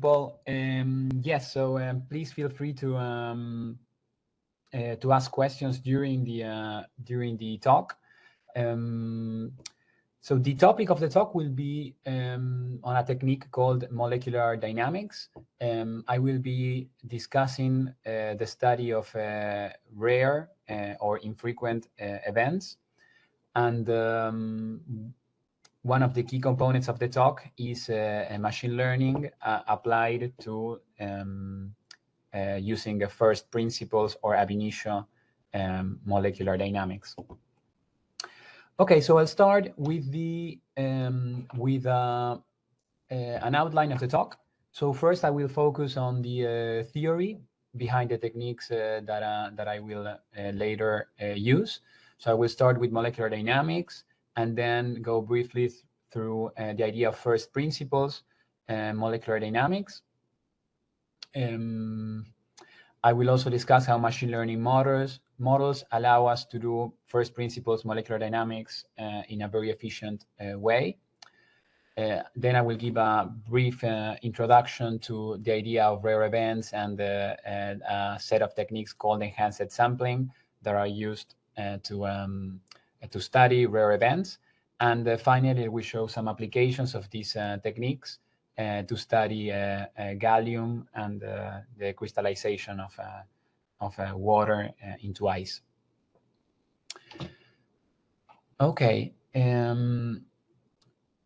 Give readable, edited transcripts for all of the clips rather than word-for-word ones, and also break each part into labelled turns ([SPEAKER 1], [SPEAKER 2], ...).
[SPEAKER 1] Paul. Yes, so please feel free to ask questions during the talk. So the topic of the talk will be on a technique called molecular dynamics. I will be discussing the study of rare or infrequent events, and one of the key components of the talk is machine learning applied to using first principles or ab initio molecular dynamics. Okay, so I'll start with an outline of the talk. So first, I will focus on the theory behind the techniques that I will later use. So I will start with molecular dynamics, and then go briefly through the idea of first principles and molecular dynamics. I will also discuss how machine learning models allow us to do first principles molecular dynamics in a very efficient way. Then I will give a brief introduction to the idea of rare events and a set of techniques called enhanced sampling that are used to study rare events. And finally, we show some applications of these techniques to study gallium and the crystallization of water into ice. Okay,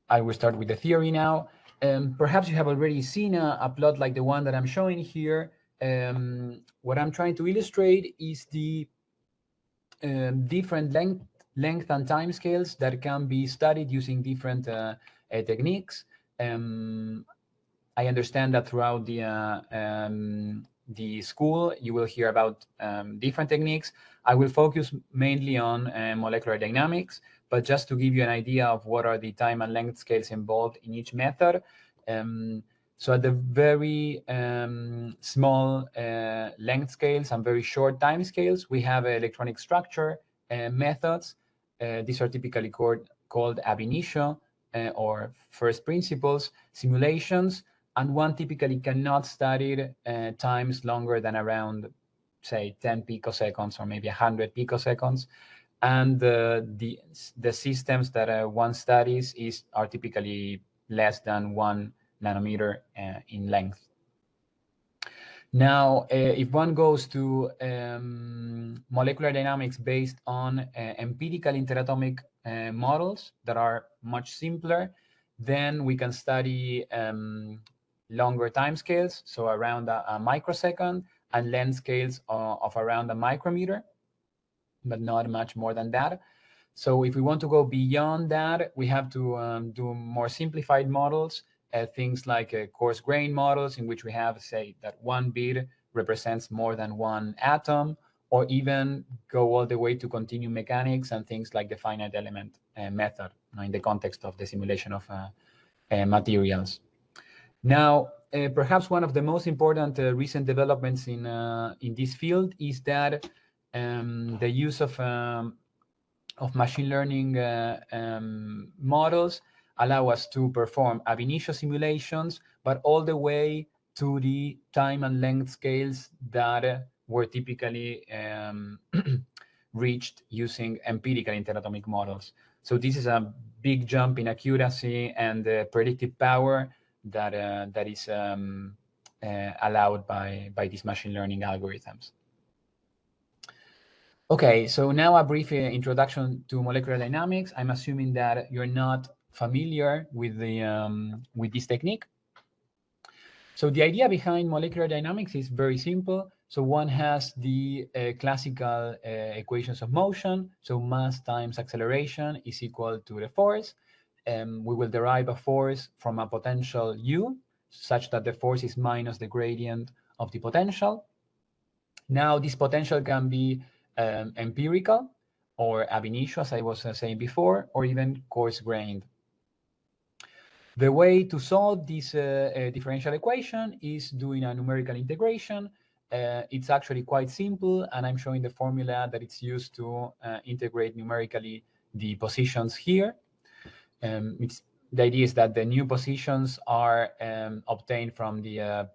[SPEAKER 1] I will start with the theory now. Perhaps you have already seen a plot like the one that I'm showing here. What I'm trying to illustrate is the different length and time scales that can be studied using different techniques. I understand that throughout the school, you will hear about different techniques. I will focus mainly on molecular dynamics, but just to give you an idea of what are the time and length scales involved in each method. So at the very small length scales and very short time scales, we have electronic structure methods. These are typically called ab initio or first principles simulations, and one typically cannot study times longer than around, say, 10 picoseconds or maybe 100 picoseconds. And the systems that one studies are typically less than 1 nanometer in length. Now, if one goes to molecular dynamics based on empirical interatomic models that are much simpler, then we can study longer timescales, so around a microsecond, and length scales of around a micrometer, but not much more than that. So if we want to go beyond that, we have to do more simplified models, things like coarse grain models, in which we have, say, that one bit represents more than one atom, or even go all the way to continuum mechanics and things like the finite element method in the context of the simulation of materials. Now, perhaps one of the most important recent developments in this field is that the use of machine learning models allow us to perform ab initio simulations, but all the way to the time and length scales that were typically reached using empirical interatomic models. So this is a big jump in accuracy and predictive power that is allowed by these machine learning algorithms. Okay, so now a brief introduction to molecular dynamics. I'm assuming that you're not familiar with this technique. So the idea behind molecular dynamics is very simple. So one has the classical equations of motion. So mass times acceleration is equal to the force. We will derive a force from a potential U, such that the force is minus the gradient of the potential. Now, this potential can be empirical or ab initio, as I was saying before, or even coarse-grained. The way to solve this differential equation is doing a numerical integration. It's actually quite simple, and I'm showing the formula that it's used to integrate numerically the positions here. It's the idea is that the new positions are obtained from the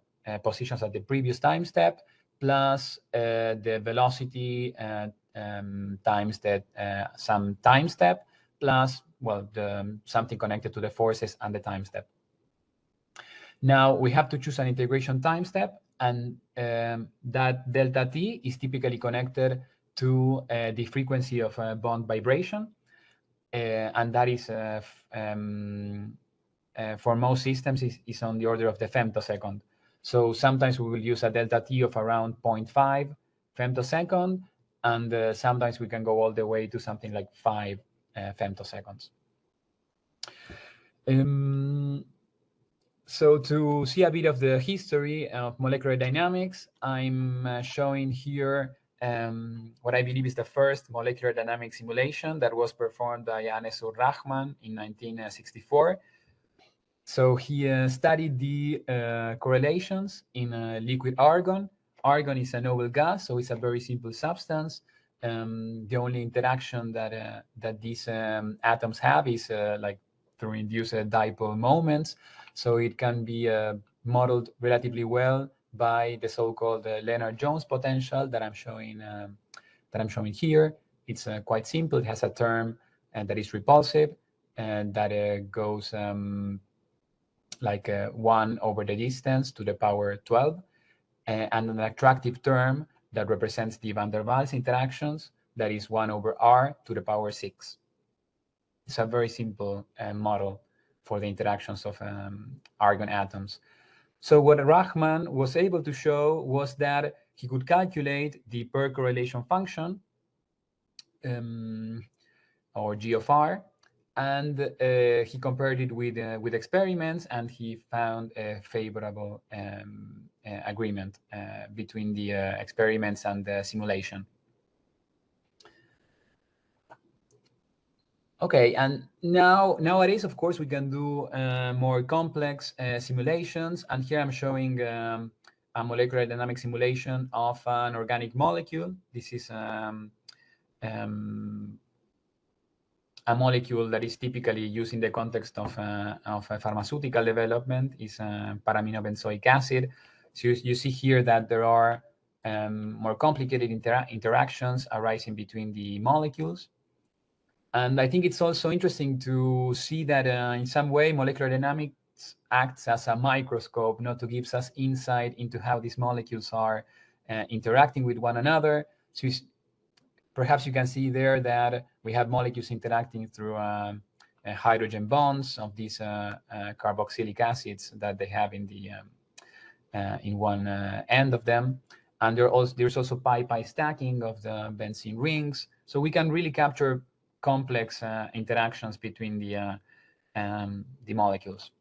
[SPEAKER 1] positions at the previous time step, plus the velocity times that some time step, plus, well, something connected to the forces and the time step. Now we have to choose an integration time step, and that delta t is typically connected to the frequency of bond vibration, and that is for most systems is on the order of the femtosecond. So sometimes we will use a delta t of around 0.5 femtosecond, and sometimes we can go all the way to something like 5 femtoseconds. So to see a bit of the history of molecular dynamics, I'm showing here what I believe is the first molecular dynamics simulation that was performed by Anesur Rahman in 1964. So he studied the correlations in liquid argon. Argon is a noble gas, so it's a very simple substance. The only interaction that these atoms have is like through induced dipole moments. So it can be modeled relatively well by the so-called Lennard-Jones potential that I'm showing here. It's quite simple. It has a term that is repulsive, and that goes like 1 over the distance to the power 12, and an attractive term that represents the van der Waals interactions, that is 1 over r to the power 6. It's a very simple model for the interactions of argon atoms. So what Rahman was able to show was that he could calculate the percorrelation function, or G of r, and he compared it with experiments, and he found a favorable agreement between the experiments and the simulation. Okay, and nowadays, of course, we can do more complex simulations, and here I'm showing a molecular dynamic simulation of an organic molecule. This is a molecule that is typically used in the context of a pharmaceutical development, is paraminobenzoic acid. So you see here that there are more complicated interactions arising between the molecules. And I think it's also interesting to see that in some way molecular dynamics acts as a microscope, not to give us insight into how these molecules are interacting with one another. So perhaps you can see there that we have molecules interacting through hydrogen bonds of these carboxylic acids that they have in the in one end of them, and there's also pi-pi stacking of the benzene rings. So we can really capture complex interactions between the molecules.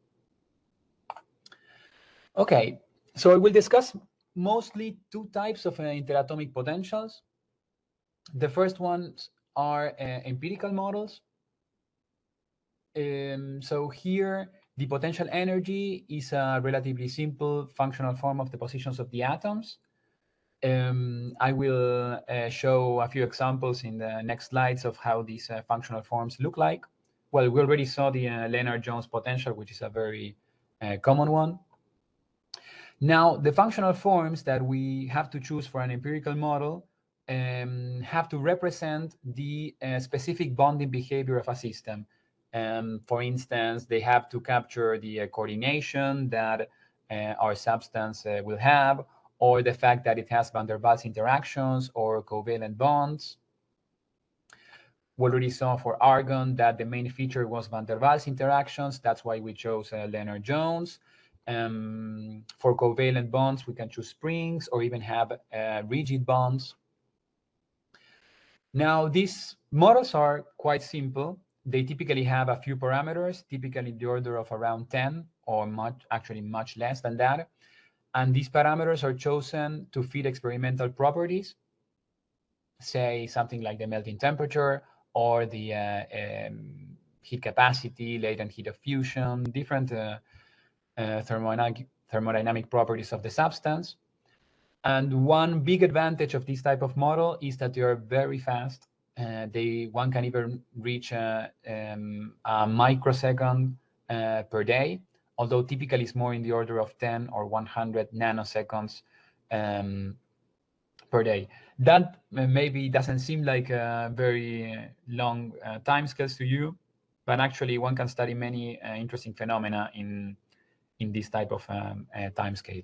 [SPEAKER 1] Okay, so I will discuss mostly two types of interatomic potentials. The first ones are empirical models. So here, the potential energy is a relatively simple functional form of the positions of the atoms. I will show a few examples in the next slides of how these functional forms look like. Well, we already saw the Lennard-Jones potential, which is a very common one. Now, the functional forms that we have to choose for an empirical model have to represent the specific bonding behavior of a system. For instance, they have to capture the coordination that our substance will have, or the fact that it has van der Waals interactions or covalent bonds. We already saw for argon that the main feature was van der Waals interactions. That's why we chose Lennard-Jones. For covalent bonds, we can choose springs or even have rigid bonds. Now, these models are quite simple. They typically have a few parameters, typically the order of around 10 or much less than that. And these parameters are chosen to fit experimental properties, say something like the melting temperature or the heat capacity, latent heat of fusion, different thermodynamic properties of the substance. And one big advantage of this type of model is that they are very fast. One can even reach a microsecond per day, although typically it's more in the order of 10 or 100 nanoseconds per day. That maybe doesn't seem like a very long timescales to you, but actually one can study many interesting phenomena in this type of timescale.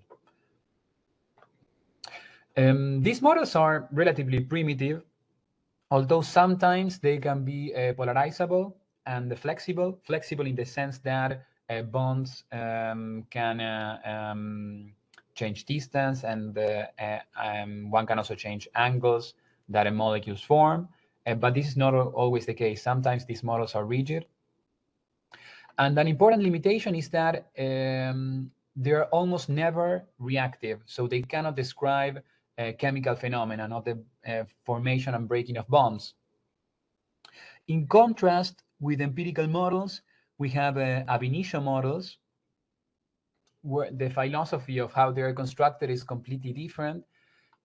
[SPEAKER 1] These models are relatively primitive, although sometimes they can be polarizable and flexible. Flexible in the sense that bonds can change distance, and one can also change angles that molecules form. But this is not always the case. Sometimes these models are rigid. And an important limitation is that they're almost never reactive. So they cannot describe chemical phenomena, not the formation and breaking of bonds. In contrast with empirical models, we have ab initio models, where the philosophy of how they are constructed is completely different.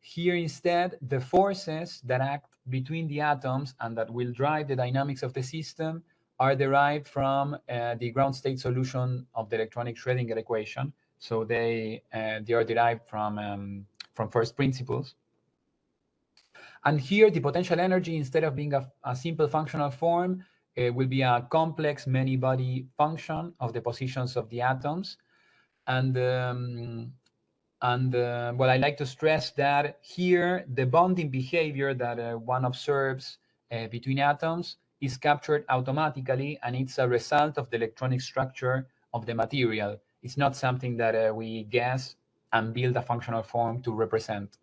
[SPEAKER 1] Here, instead, the forces that act between the atoms and that will drive the dynamics of the system are derived from the ground state solution of the electronic Schrödinger equation. So they are derived from first principles. And here, the potential energy, instead of being a simple functional form, will be a complex many-body function of the positions of the atoms. And well, I like to stress that here, the bonding behavior that one observes between atoms is captured automatically, and it's a result of the electronic structure of the material. It's not something that we guess and build a functional form to represent.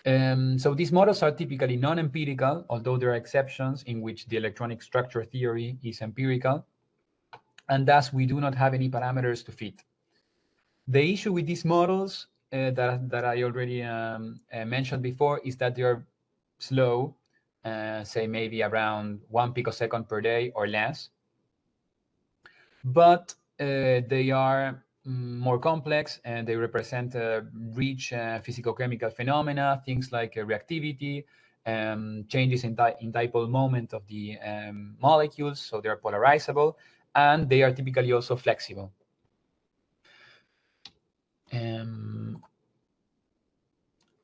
[SPEAKER 1] So these models are typically non-empirical, although there are exceptions in which the electronic structure theory is empirical, and thus we do not have any parameters to fit. The issue with these models that I already mentioned before is that they are slow, say maybe around 1 picosecond per day or less, but they are more complex, and they represent rich physicochemical phenomena, things like reactivity, changes in dipole moment of the molecules, so they're polarizable, and they are typically also flexible.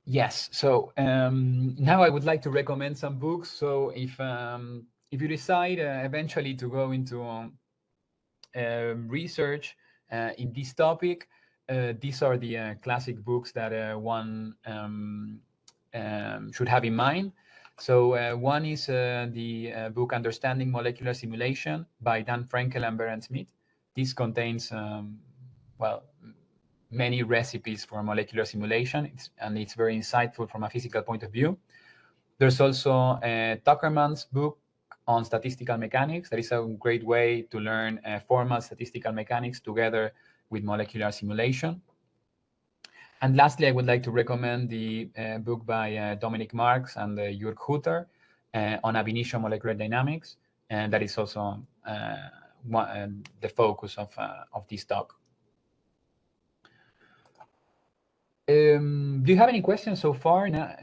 [SPEAKER 1] Yes, so now I would like to recommend some books. So if you decide eventually to go into research in this topic, these are the classic books that one should have in mind. So one is the book Understanding Molecular Simulation by Dan Frenkel and Berend Smith. This contains, well, many recipes for molecular simulation, and it's very insightful from a physical point of view. There's also Tuckerman's book on statistical mechanics. That is a great way to learn formal statistical mechanics together with molecular simulation. And lastly, I would like to recommend the book by Dominic Marks and Jürg Hutter on ab initio molecular dynamics, and that is also the focus of this talk. Do you have any questions so far? Now,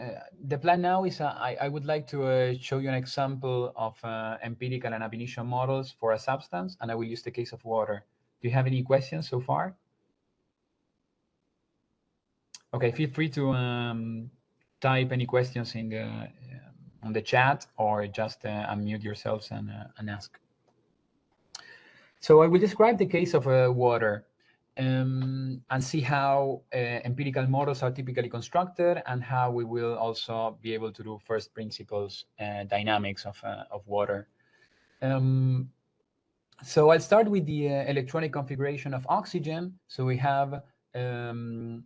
[SPEAKER 1] the plan now is I would like to show you an example of empirical and ab initio models for a substance, and I will use the case of water. Do you have any questions so far? Okay, feel free to type any questions in the on the chat, or just unmute yourselves and ask. So I will describe the case of water. And see how empirical models are typically constructed, and how we will also be able to do first principles dynamics of water. So I'll start with the electronic configuration of oxygen. So we have the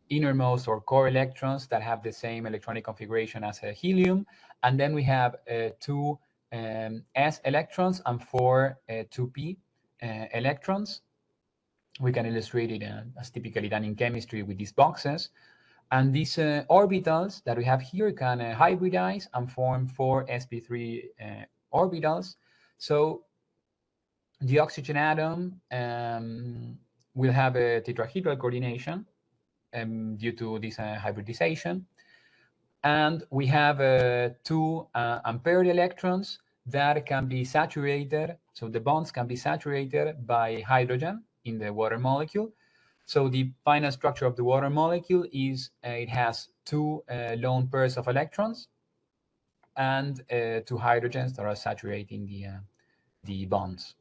[SPEAKER 1] innermost or core electrons that have the same electronic configuration as helium, and then we have 2 s electrons and 4 2p electrons. We can illustrate it as typically done in chemistry with these boxes. And these orbitals that we have here can hybridize and form 4 sp3 orbitals. So the oxygen atom will have a tetrahedral coordination due to this hybridization. And we have 2 unpaired electrons that can be saturated. So the bonds can be saturated by hydrogen in the water molecule. So the final structure of the water molecule is it has two lone pairs of electrons and two hydrogens that are saturating the bonds.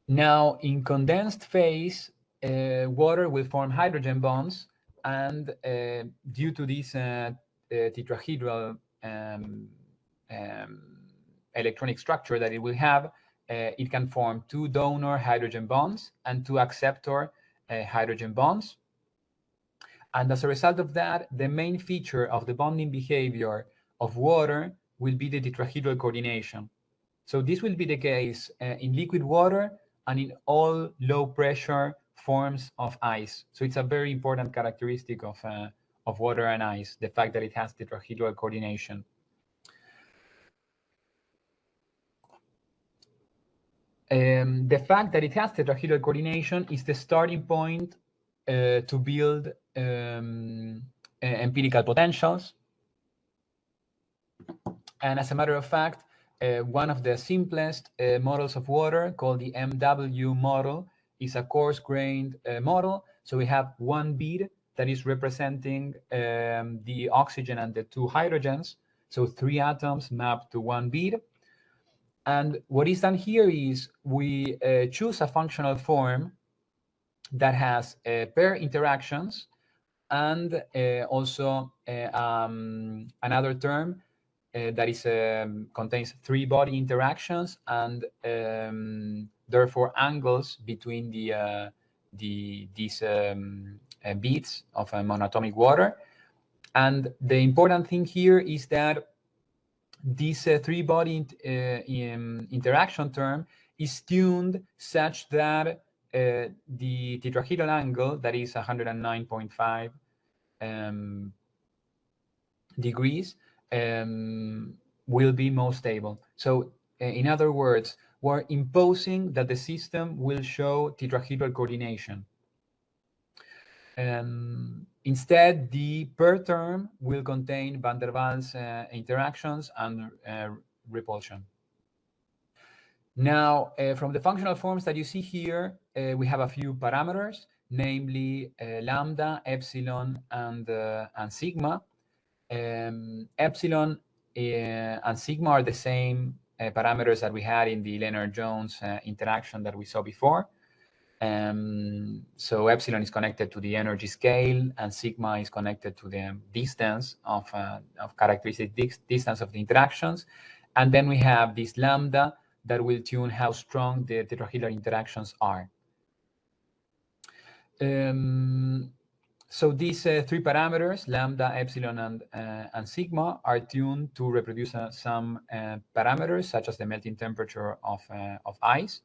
[SPEAKER 1] Now, in condensed phase, water will form hydrogen bonds, and due to this tetrahedral electronic structure that it will have, it can form two donor hydrogen bonds and two acceptor hydrogen bonds. And as a result of that, the main feature of the bonding behavior of water will be the tetrahedral coordination. So this will be the case in liquid water and in all low pressure forms of ice. So it's a very important characteristic of water and ice, the fact that it has tetrahedral coordination. The fact that it has tetrahedral coordination is the starting point to build empirical potentials. And as a matter of fact, one of the simplest models of water, called the MW model, is a coarse-grained model. So we have one bead that is representing the oxygen and the two hydrogens. So three atoms mapped to one bead. And what is done here is we choose a functional form that has pair interactions and also another term that is contains three body interactions and therefore angles between these beads of monatomic water. And the important thing here is that this three-body interaction term is tuned such that the tetrahedral angle, that is 109.5 degrees, will be most stable. So in other words, we're imposing that the system will show tetrahedral coordination. Instead, the per term will contain van der Waals interactions and repulsion. Now, from the functional forms that you see here, we have a few parameters, namely lambda, epsilon, and sigma. Epsilon and sigma are the same parameters that we had in the Lennard-Jones interaction that we saw before. So epsilon is connected to the energy scale, and sigma is connected to the distance of characteristic distance of the interactions. And then we have this lambda that will tune how strong the tetrahedral interactions are. So these three parameters, lambda, epsilon, and sigma, are tuned to reproduce some parameters, such as the melting temperature of ice.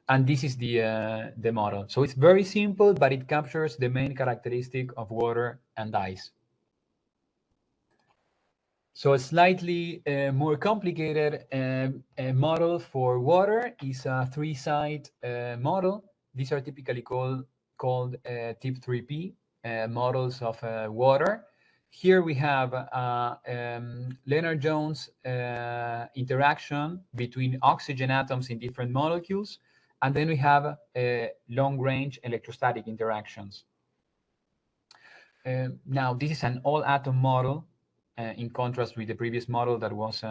[SPEAKER 1] And this is the model. So it's very simple, but it captures the main characteristic of water and ice. So a slightly more complicated model for water is a three-side model. These are typically called Tip3p models of water. Here we have Lennard-Jones interaction between oxygen atoms in different molecules, and then we have long-range electrostatic interactions. Now, this is an all-atom model, in contrast with the previous model that was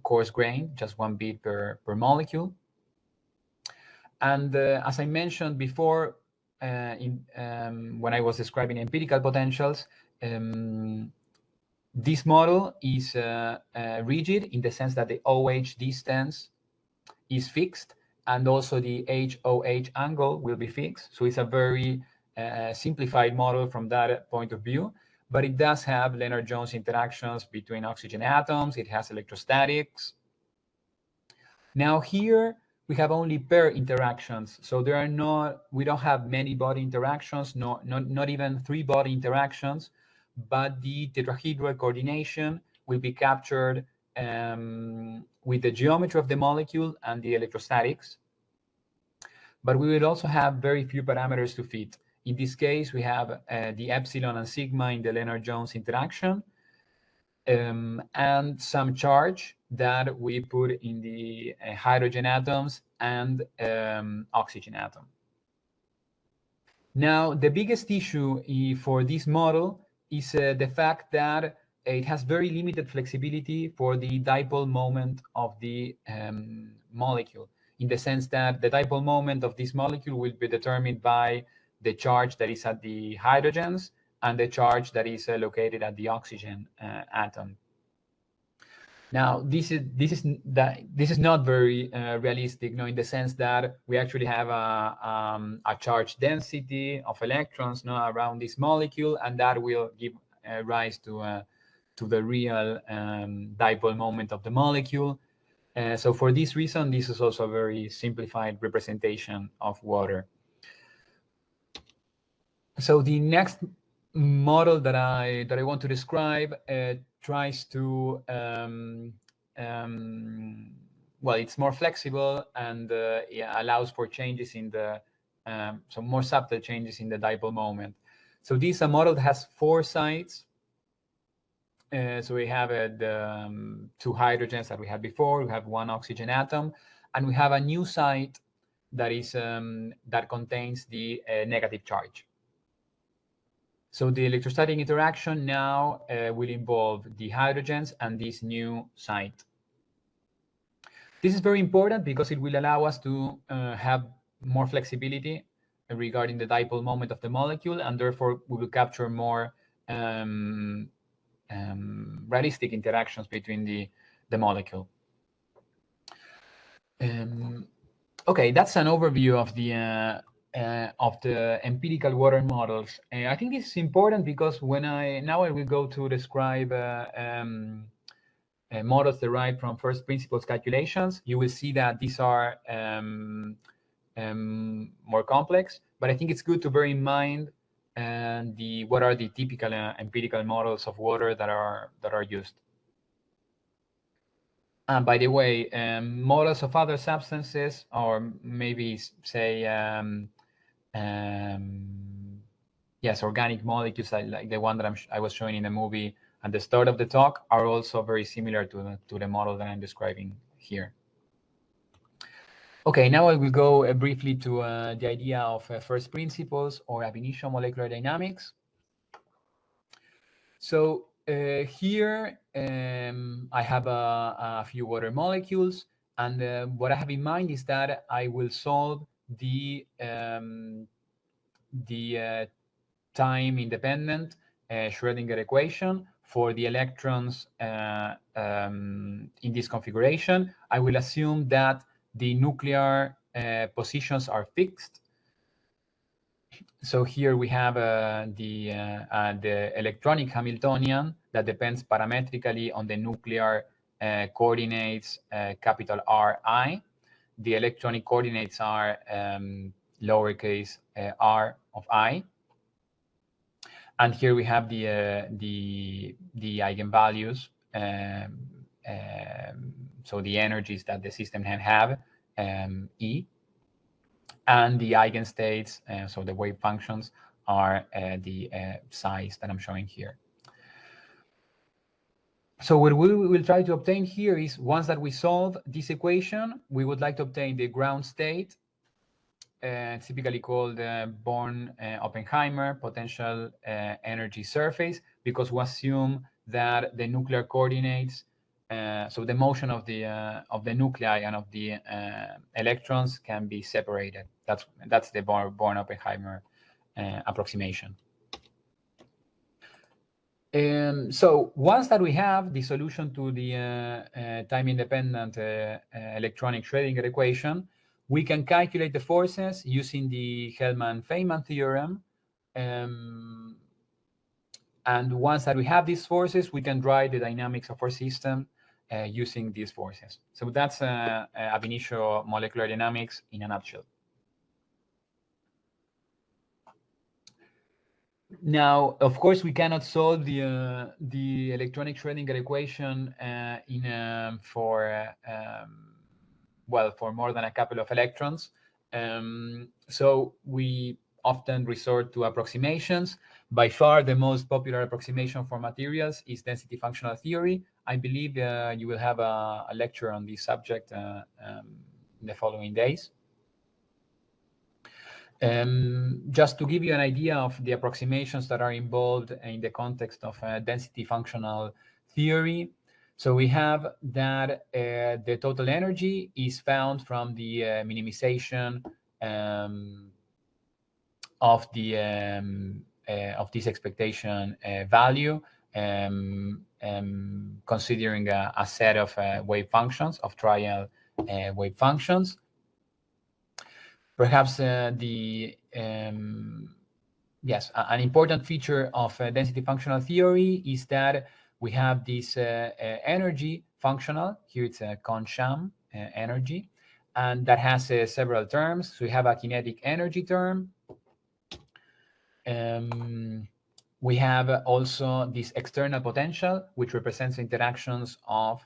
[SPEAKER 1] coarse-grained, just one bead per molecule. And as I mentioned before, when I was describing empirical potentials, this model is rigid in the sense that the OH distance is fixed, and also the HOH angle will be fixed. So it's a very simplified model from that point of view, but it does have Lennard-Jones interactions between oxygen atoms. It has electrostatics. Now here we have only pair interactions. So there are we don't have many body interactions, not even three body interactions, but the tetrahedral coordination will be captured with the geometry of the molecule and the electrostatics. But we will also have very few parameters to fit. In this case, we have the epsilon and sigma in the Lennard-Jones interaction, and some charge that we put in the hydrogen atoms and oxygen atom. Now, the biggest issue for this model is the fact that it has very limited flexibility for the dipole moment of the molecule, in the sense that the dipole moment of this molecule will be determined by the charge that is at the hydrogens and the charge that is located at the oxygen atom. Now, this is not very realistic, in the sense that we actually have a charge density of electrons around this molecule, and that will give rise to the real dipole moment of the molecule. So for this reason, this is also a very simplified representation of water. So the next model that I want to describe tries to well, it's more flexible and allows for changes in the some more subtle changes in the dipole moment. So this model has 4 sites. So we have the 2 hydrogens that we had before. We have 1 oxygen atom, and we have a new site that is that contains the negative charge. So the electrostatic interaction now will involve the hydrogens and this new site. This is very important because it will allow us to have more flexibility regarding the dipole moment of the molecule, and therefore we will capture more realistic interactions between the molecule. Okay, that's an overview of the empirical water models. I think this is important because now I will go to describe models derived from first principles calculations. You will see that these are more complex, but I think it's good to bear in mind what are the typical empirical models of water that are used. And by the way, models of other substances, or maybe say yes, organic molecules like the one that I was showing in the movie at the start of the talk, are also very similar to the model that I'm describing here. Okay, now I will go briefly to the idea of first principles or ab initio molecular dynamics. So here I have a few water molecules, and what I have in mind is that I will solve the time-independent Schrödinger equation for the electrons in this configuration. I will assume that the nuclear positions are fixed. So here we have the electronic Hamiltonian that depends parametrically on the nuclear coordinates capital Ri. The electronic coordinates are lowercase r of I. And here we have the eigenvalues, so the energies that the system can have, E. And the eigenstates, so the wave functions, are the size that I'm showing here. So what we will try to obtain here is, once that we solve this equation, we would like to obtain the ground state, typically called Born-Oppenheimer potential energy surface, because we assume that the nuclear coordinates, so the motion of the nuclei and of the electrons, can be separated. That's the Born-Oppenheimer approximation. So once that we have the solution to the time-independent electronic Schrödinger equation, we can calculate the forces using the Hellman-Feynman theorem. And once that we have these forces, we can drive the dynamics of our system using these forces. So that's ab initio molecular dynamics in a nutshell. Now, of course, we cannot solve the electronic Schrödinger equation for more than a couple of electrons. So we often resort to approximations. By far, the most popular approximation for materials is density functional theory. I believe you will have a lecture on this subject in the following days. Just to give you an idea of the approximations that are involved in the context of density functional theory. So we have that the total energy is found from the minimization of this expectation value, considering a set of wave functions, of trial wave functions. Perhaps an important feature of density functional theory is that we have this energy functional. Here it's a Kohn-Sham energy, and that has several terms. So we have a kinetic energy term. We have also this external potential, which represents interactions of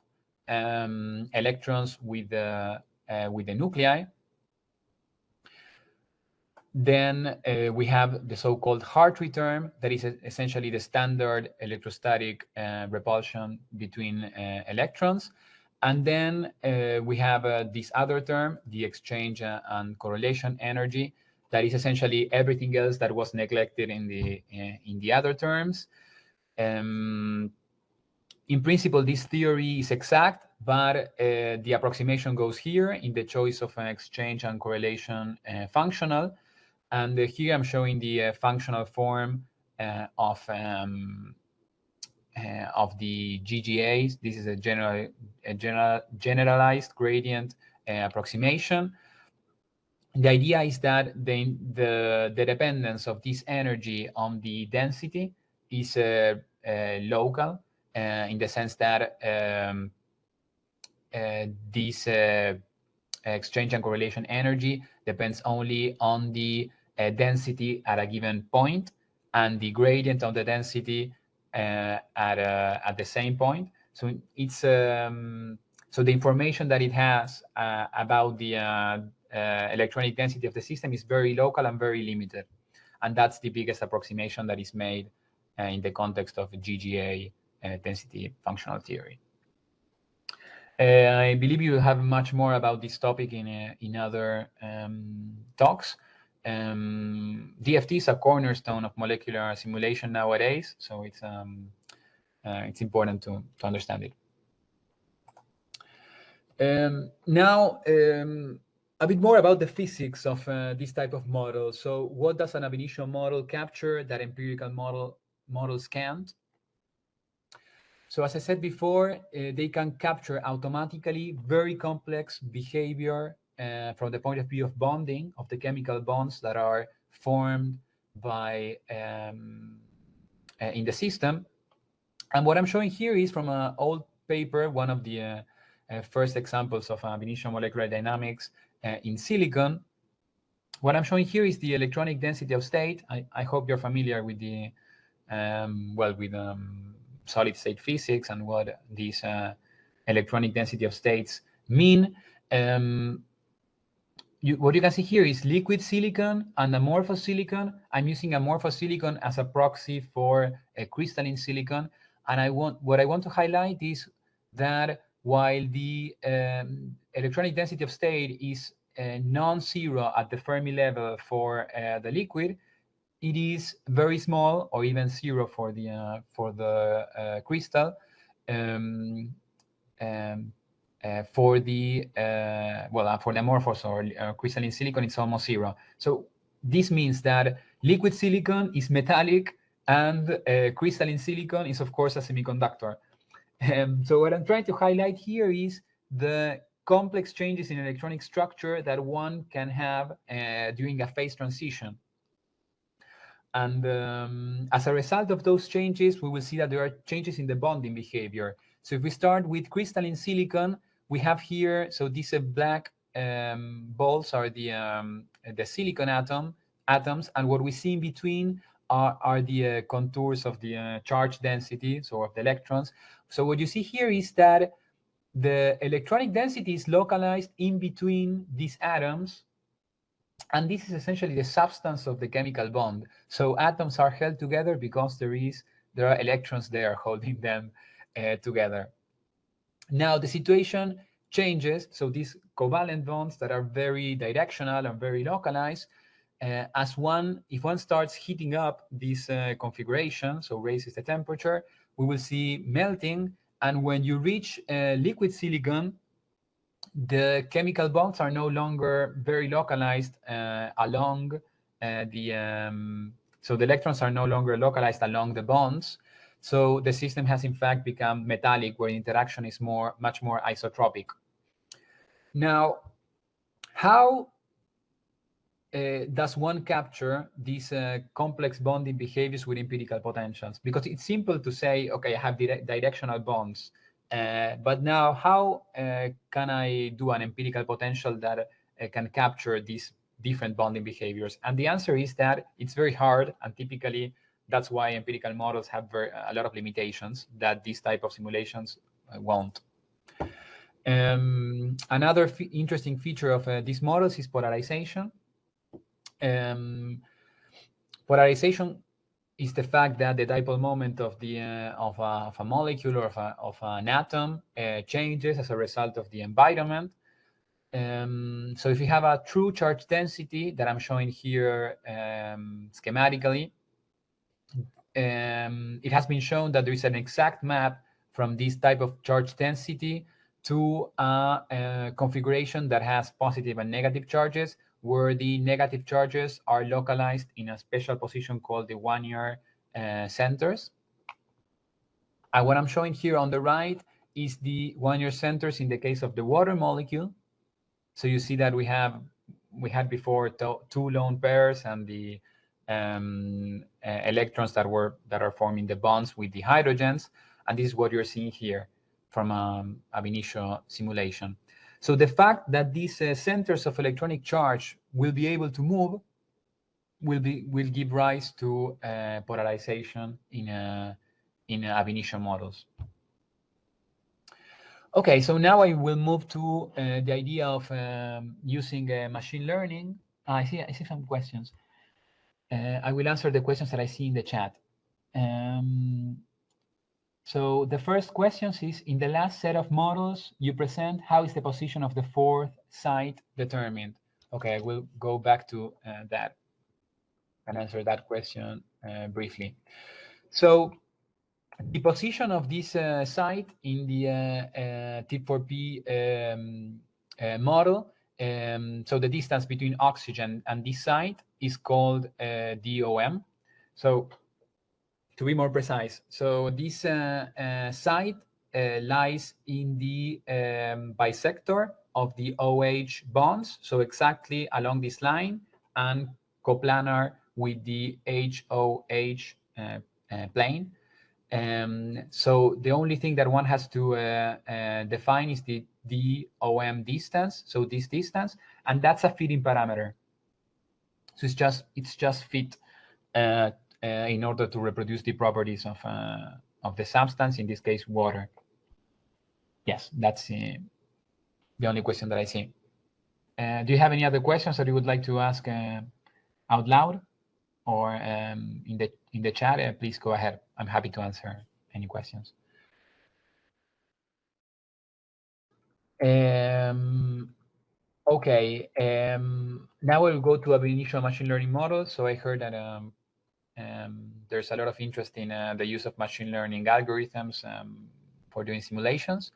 [SPEAKER 1] electrons with the nuclei. Then we have the so-called Hartree term, that is essentially the standard electrostatic repulsion between electrons. And then we have this other term, the exchange and correlation energy, that is essentially everything else that was neglected in the other terms. In principle, this theory is exact, but the approximation goes here in the choice of an exchange and correlation functional. And here I'm showing the functional form of the GGAs. This is a generalized gradient approximation. The idea is that the dependence of this energy on the density is local, in the sense that this exchange and correlation energy depends only on the density at a given point, and the gradient of the density at the same point. So it's so the information that it has about the electronic density of the system is very local and very limited, and that's the biggest approximation that is made in the context of GGA density functional theory. I believe you will have much more about this topic in other talks. DFT is a cornerstone of molecular simulation nowadays, so it's important to understand it. Now, a bit more about the physics of this type of model. So what does an ab initio model capture that empirical models can't? So as I said before, they can capture automatically very complex behavior from the point of view of bonding, of the chemical bonds that are formed by in the system. And what I'm showing here is from an old paper, one of the first examples of ab initio molecular dynamics in silicon. What I'm showing here is the electronic density of state. I hope you're familiar with the solid state physics and what these electronic density of states mean. What you can see here is liquid silicon and amorphous silicon. I'm using amorphous silicon as a proxy for a crystalline silicon. And what I want to highlight is that while the electronic density of state is non-zero at the Fermi level for the liquid, it is very small, or even zero for the crystal. For the amorphous or crystalline silicon, it's almost zero. So this means that liquid silicon is metallic, and crystalline silicon is, of course, a semiconductor. So what I'm trying to highlight here is the complex changes in electronic structure that one can have during a phase transition. And as a result of those changes, we will see that there are changes in the bonding behavior. So if we start with crystalline silicon, we have here, so these black balls are the silicon atoms, and what we see in between are the contours of the charge density, so of the electrons. So what you see here is that the electronic density is localized in between these atoms, And this is essentially the substance of the chemical bond. So atoms are held together because there are electrons there holding them together. Now the situation changes. So these covalent bonds that are very directional and very localized, if one starts heating up this configuration, so raises the temperature, we will see melting. And when you reach liquid silicon, the chemical bonds are no longer very localized along so the electrons are no longer localized along the bonds. So the system has in fact become metallic, where interaction is much more isotropic. Now, how does one capture these complex bonding behaviors with empirical potentials? Because it's simple to say, okay, I have directional bonds, but now how can I do an empirical potential that can capture these different bonding behaviors? And the answer is that it's very hard, and typically that's why empirical models have a lot of limitations that these type of simulations won't. Another interesting feature of these models is polarization. Polarization is the fact that the dipole moment of a molecule or of an atom changes as a result of the environment. So if you have a true charge density that I'm showing here schematically, it has been shown that there is an exact map from this type of charge density to a configuration that has positive and negative charges, where the negative charges are localized in a special position called the one-year centers. And what I'm showing here on the right is the one-year centers in the case of the water molecule. So you see that we had before two lone pairs and the electrons that are forming the bonds with the hydrogens, and this is what you're seeing here from ab initio simulation. So the fact that these centers of electronic charge will be able to move will give rise to polarization in ab initio models. Okay, so now I will move to the idea of using machine learning. I see some questions. I will answer the questions that I see in the chat. So the first question is, in the last set of models you present, how is the position of the fourth site determined? Okay, I will go back to that and answer that question briefly. So the position of this site in the Tip3p model, so the distance between oxygen and this site is called DOM. So to be more precise, so this site lies in the bisector of the OH bonds, so exactly along this line, and coplanar with the HOH plane. So the only thing that one has to define is the DOM distance, so this distance, and that's a fitting parameter. So it's just fit in order to reproduce the properties of the substance, in this case, water. Yes, that's the only question that I see. Do you have any other questions that you would like to ask out loud or in the chat? Please go ahead. I'm happy to answer any questions. Okay, now we'll go to ab initio machine learning models. So I heard that there's a lot of interest in the use of machine learning algorithms for doing simulations.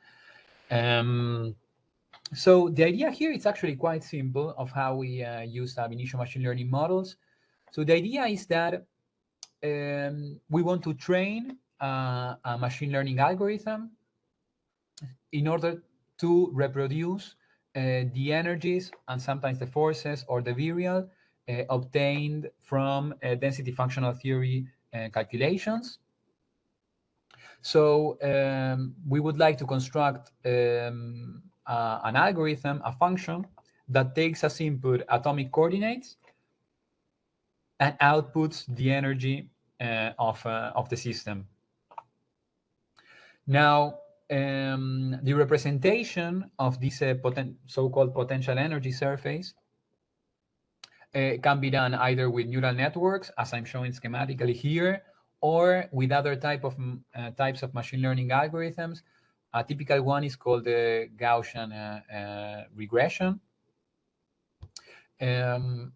[SPEAKER 1] So the idea here is actually quite simple of how we use ab initio machine learning models. So the idea is that we want to train a machine learning algorithm in order to reproduce the energies and sometimes the forces or the virial obtained from density functional theory calculations. So we would like to construct an algorithm, a function that takes as input atomic coordinates and outputs the energy of the system. Now, the representation of this so-called potential energy surface can be done either with neural networks, as I'm showing schematically here, or with other types of machine learning algorithms. A typical one is called the Gaussian regression. And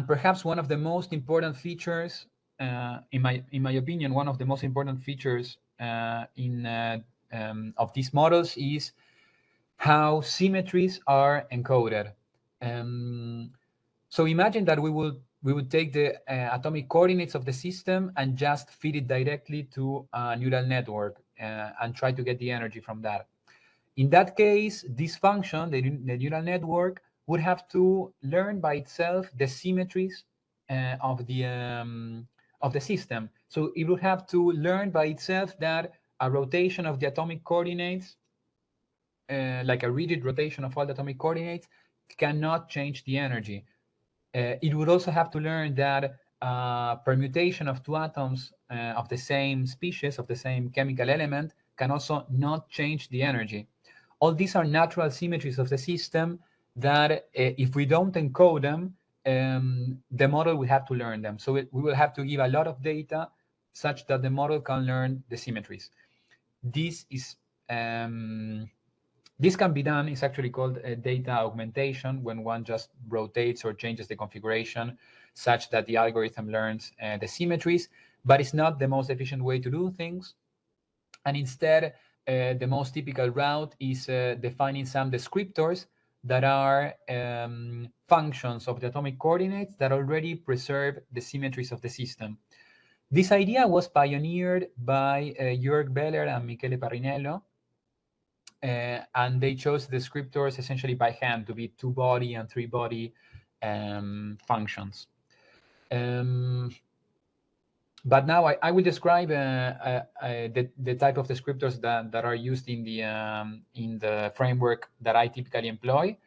[SPEAKER 1] perhaps one of the most important features, in my opinion, one of the most important features of these models is how symmetries are encoded. So imagine that we would take the atomic coordinates of the system and just feed it directly to a neural network and try to get the energy from that. In that case, this function, the neural network, would have to learn by itself the symmetries of the system. So it would have to learn by itself that a rotation of the atomic coordinates, like a rigid rotation of all the atomic coordinates, cannot change the energy. It would also have to learn that permutation of two atoms of the same species, of the same chemical element, can also not change the energy. All these are natural symmetries of the system that if we don't encode them, the model will have to learn them. So we will have to give a lot of data such that the model can learn the symmetries. This can be done. It's actually called data augmentation, when one just rotates or changes the configuration such that the algorithm learns the symmetries, but it's not the most efficient way to do things. And instead, the most typical route is defining some descriptors that are functions of the atomic coordinates that already preserve the symmetries of the system. This idea was pioneered by Jörg Beller and Michele Parinello, and they chose descriptors essentially by hand to be 2-body and 3-body functions. But now I will describe the type of descriptors that are used in the framework that I typically employ,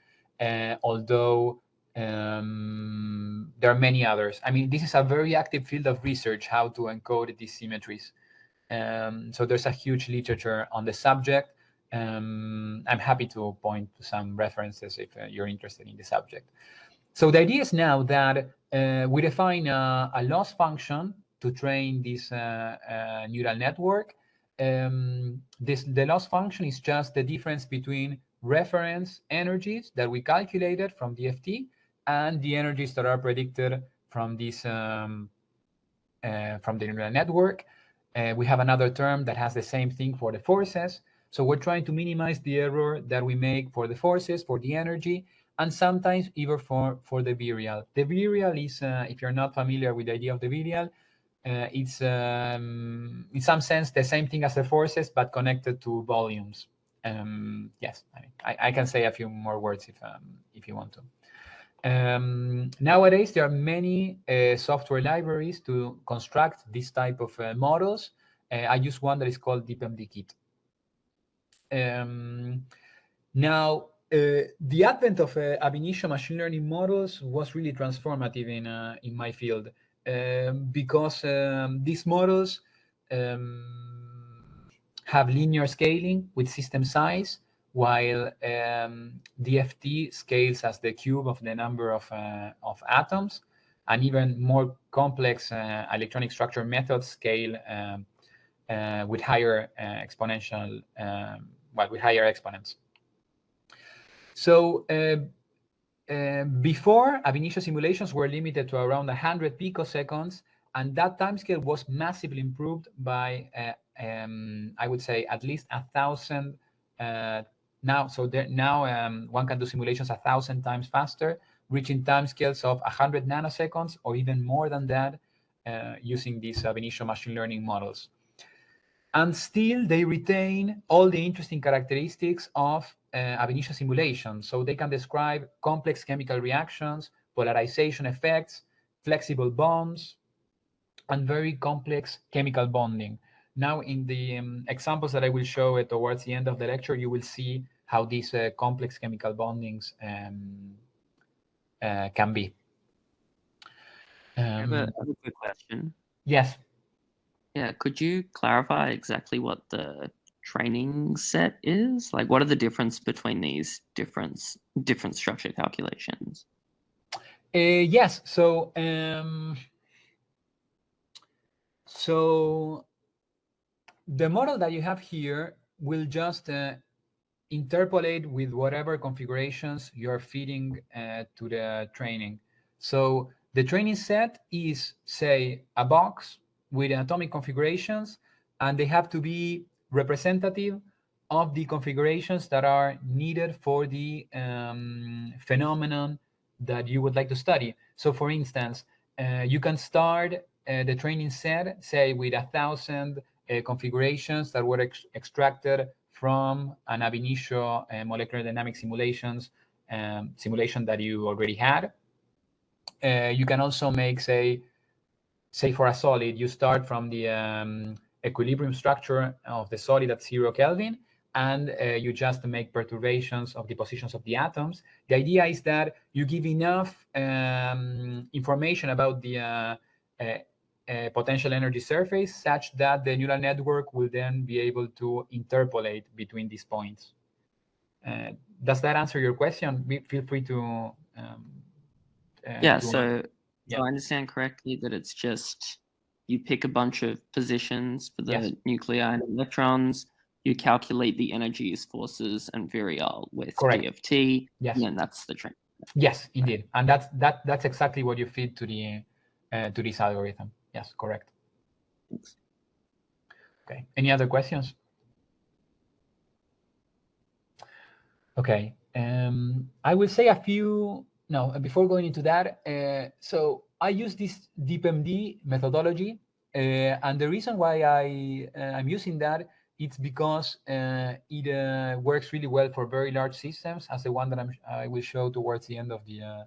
[SPEAKER 1] although there are many others. I mean, this is a very active field of research, how to encode these symmetries. So there's a huge literature on the subject. I'm happy to point to some references if you're interested in the subject. So the idea is now that we define a loss function to train this neural network. The loss function is just the difference between reference energies that we calculated from DFT and the energies that are predicted from this from the neural network. We have another term that has the same thing for the forces. So we're trying to minimize the error that we make for the forces, for the energy, and sometimes even for the virial. The virial is, if you're not familiar with the idea of the virial, it's in some sense the same thing as the forces, but connected to volumes. Yes, I can say a few more words if you want to. Nowadays, there are many software libraries to construct this type of models. I use one that is called DeepMDKit. Now, the advent of ab initio machine learning models was really transformative in my field because these models have linear scaling with system size, while DFT scales as the cube of the number of atoms, and even more complex electronic structure methods scale with higher exponential, with higher exponents. So before, ab initio simulations were limited to around 100 picoseconds, and that timescale was massively improved by, I would say, at least 1,000 now. So now one can do simulations 1,000 times faster, reaching timescales of 100 nanoseconds or even more than that using these ab initio machine learning models. And still, they retain all the interesting characteristics of ab initio simulation. So they can describe complex chemical reactions, polarization effects, flexible bonds, and very complex chemical bonding. Now, in the examples that I will show towards the end of the lecture, you will see how these complex chemical bondings can be.
[SPEAKER 2] I have a quick question.
[SPEAKER 1] Yes.
[SPEAKER 2] Yeah, could you clarify exactly what the training set is? Like, what are the difference between these different structure calculations?
[SPEAKER 1] Yes. So the model that you have here will just interpolate with whatever configurations you're feeding to the training. So the training set is, say, a box with atomic configurations, and they have to be representative of the configurations that are needed for the phenomenon that you would like to study. So for instance, you can start the training set, say, with 1,000 configurations that were extracted from an ab initio molecular dynamics simulation that you already had. You can also make, say for a solid, you start from the equilibrium structure of the solid at 0 Kelvin, and you just make perturbations of the positions of the atoms. The idea is that you give enough information about the potential energy surface such that the neural network will then be able to interpolate between these points. Does that answer your question? Feel free to.
[SPEAKER 2] Yeah, so I understand correctly that it's just you pick a bunch of positions for the nuclei and electrons, you calculate the energies, forces, and virial with DFT, and then that's the training.
[SPEAKER 1] Yes, indeed, and that's exactly what you feed to the to this algorithm. Yes, correct.
[SPEAKER 2] Thanks.
[SPEAKER 1] Okay. Any other questions? Okay. I will say a few. No, before going into that, so I use this DeepMD methodology, and the reason why I'm using that, it's because it works really well for very large systems, as the one that I will show towards the end of the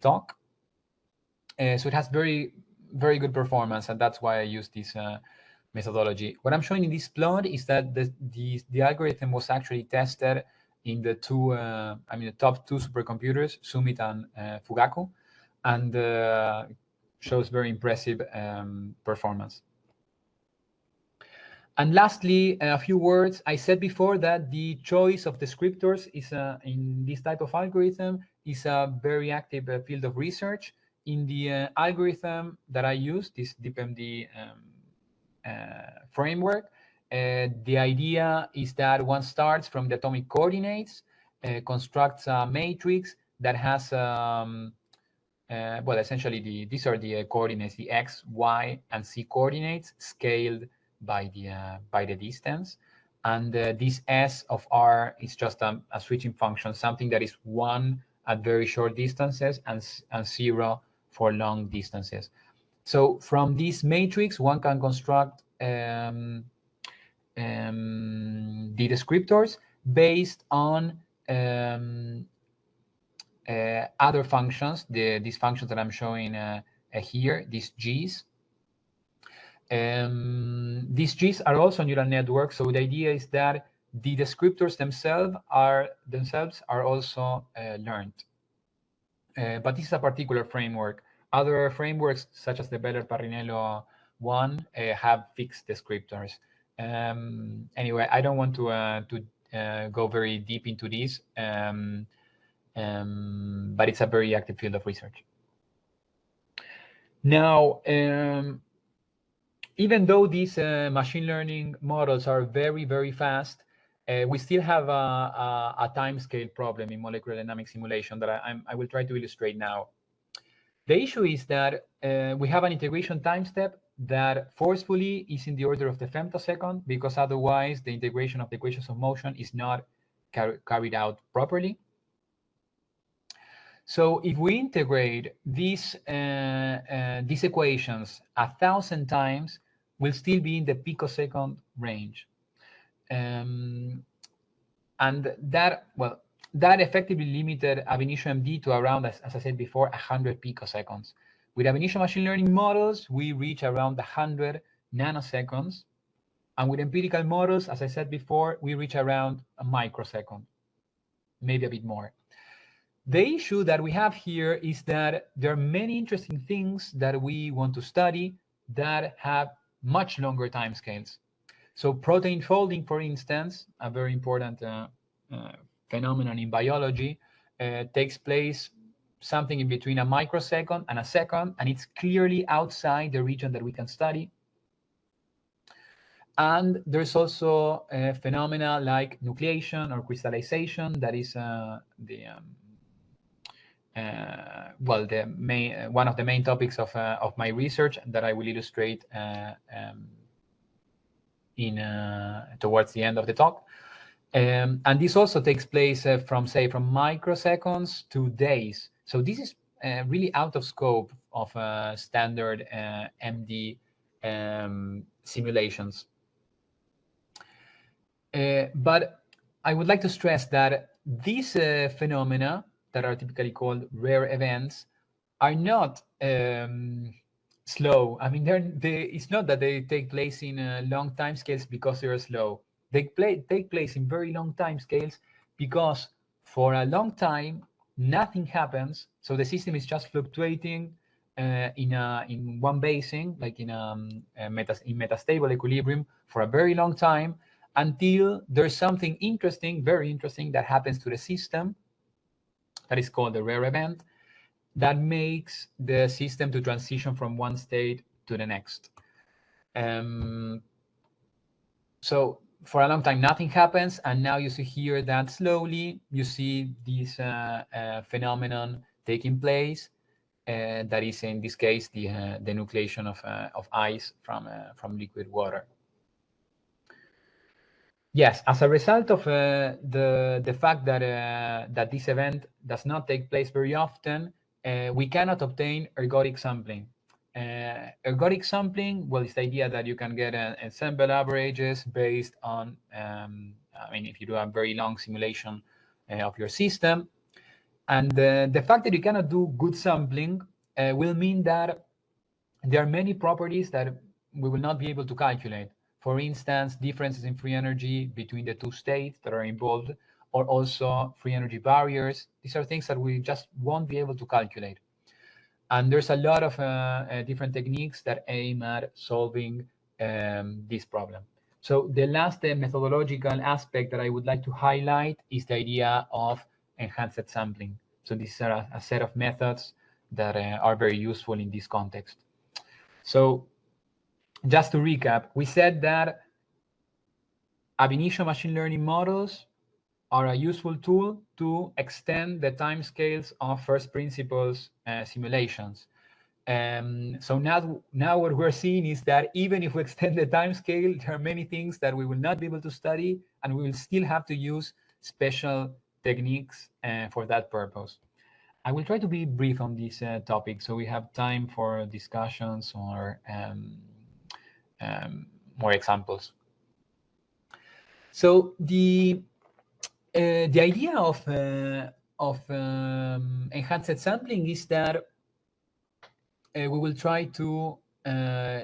[SPEAKER 1] talk. So it has very good performance, and that's why I use this methodology. What I'm showing in this plot is that the algorithm was actually tested in the the top two supercomputers, Summit and Fugaku, and shows very impressive performance. And lastly, a few words. I said before that the choice of descriptors is in this type of algorithm is a very active field of research. In the algorithm that I use, this DeepMD framework, the idea is that one starts from the atomic coordinates, constructs a matrix that has, well, essentially these are the coordinates, the x, y, and z coordinates scaled by the distance. And this S of R is just a switching function, something that is 1 at very short distances and 0 for long distances. So from this matrix, one can construct the descriptors based on other functions, these functions that I'm showing here, these G's. These G's are also neural networks, so the idea is that the descriptors themselves are also learned. But this is a particular framework. Other frameworks, such as the Beller-Parinello one, have fixed descriptors. Anyway, I don't want to go very deep into this, but it's a very active field of research. Now, even though these machine learning models are very, very fast, we still have a timescale problem in molecular dynamics simulation that I will try to illustrate now. The issue is that we have an integration time step that forcefully is in the order of the femtosecond, because otherwise the integration of the equations of motion is not carried out properly. So if we integrate these equations 1,000 times, we'll still be in the picosecond range. And that effectively limited ab initio MD to around, as I said before, 100 picoseconds. With ab initio machine learning models, we reach around 100 nanoseconds. And with empirical models, as I said before, we reach around a microsecond, maybe a bit more. The issue that we have here is that there are many interesting things that we want to study that have much longer timescales. So protein folding, for instance, a very important phenomenon in biology, takes place something in between a microsecond and a second, and it's clearly outside the region that we can study. And there's also a phenomena like nucleation or crystallization that is one of the main topics of my research that I will illustrate towards the end of the talk. And this also takes place from microseconds to days. So this is really out of scope of standard MD simulations. But I would like to stress that these phenomena that are typically called rare events are not slow. I mean, it's not that they take place in long time scales because they're slow. They take place in very long time scales because for a long time, nothing happens. So the system is just fluctuating in one basin, like in metastable equilibrium for a very long time, until there's something interesting, very interesting, that happens to the system that is called a rare event that makes the system to transition from one state to the next. So for a long time, nothing happens, and now you see here that slowly you see this phenomenon taking place. That is, in this case, the nucleation of ice from liquid water. Yes, as a result of the fact that this event does not take place very often, we cannot obtain ergodic sampling. Ergodic sampling, well, it's the idea that you can get ensemble averages based on, I mean, if you do a very long simulation of your system. And the fact that you cannot do good sampling will mean that there are many properties that we will not be able to calculate. For instance, differences in free energy between the two states that are involved, or also free energy barriers. These are things that we just won't be able to calculate. And there's a lot of different techniques that aim at solving this problem. So the last methodological aspect that I would like to highlight is the idea of enhanced sampling. So these are a set of methods that are very useful in this context. So just to recap, we said that ab initio machine learning models are a useful tool to extend the timescales of first principles simulations. So now what we're seeing is that even if we extend the timescale, there are many things that we will not be able to study, and we will still have to use special techniques for that purpose. I will try to be brief on this topic so we have time for discussions or more examples. So the idea of enhanced sampling is that we will try to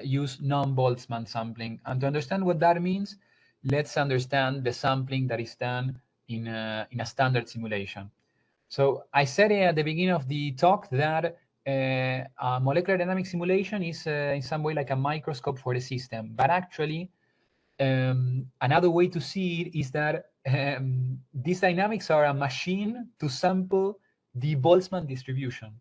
[SPEAKER 1] use non-Boltzmann sampling. And to understand what that means, let's understand the sampling that is done in a standard simulation. So I said at the beginning of the talk that a molecular dynamics simulation is in some way like a microscope for the system. But actually, another way to see it is that these dynamics are a machine to sample the Boltzmann distribution.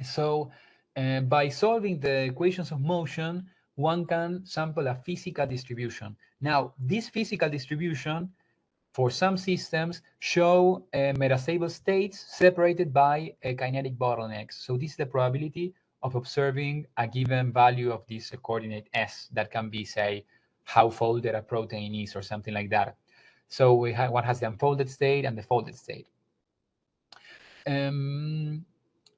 [SPEAKER 1] So by solving the equations of motion, one can sample a physical distribution. Now, this physical distribution for some systems show metastable states separated by kinetic bottlenecks. So this is the probability of observing a given value of this coordinate S that can be, say, how folded a protein is or something like that. So one has the unfolded state and the folded state.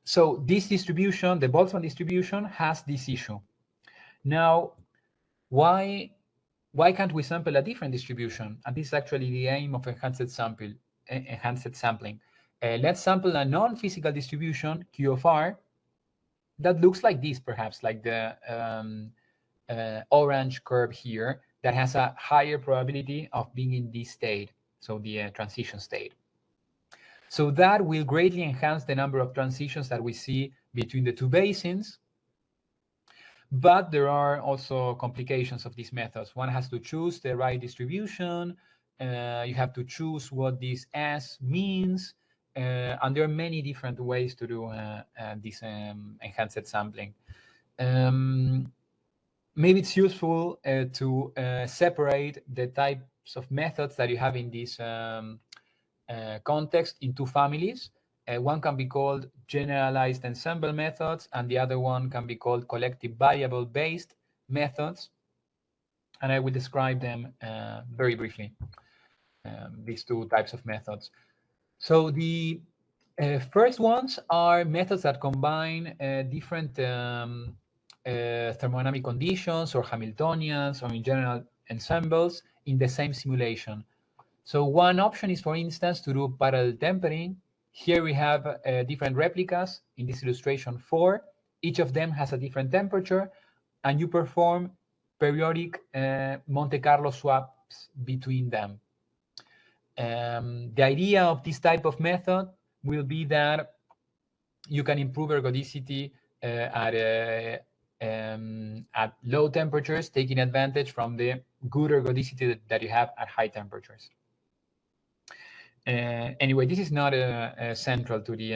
[SPEAKER 1] So this distribution, the Boltzmann distribution, has this issue. Now, why can't we sample a different distribution? And this is actually the aim of enhanced sampling. Let's sample a non-physical distribution, Q of R, that looks like this, perhaps, like the orange curve here, that has a higher probability of being in this state, so the transition state. So that will greatly enhance the number of transitions that we see between the two basins. But there are also complications of these methods. One has to choose the right distribution. You have to choose what this S means. and there are many different ways to do this enhanced sampling. Maybe it's useful to separate the types of methods that you have in this context in two families. One can be called generalized ensemble methods, and the other one can be called collective variable-based methods. And I will describe them very briefly, these two types of methods. So the first ones are methods that combine different thermodynamic conditions or Hamiltonians or in general ensembles in the same simulation. So one option is, for instance, to do parallel tempering. Here we have different replicas in this illustration 4. Each of them has a different temperature, and you perform periodic Monte Carlo swaps between them. The idea of this type of method will be that you can improve ergodicity at low temperatures, taking advantage from the good ergodicity that you have at high temperatures. Anyway, this is not central to the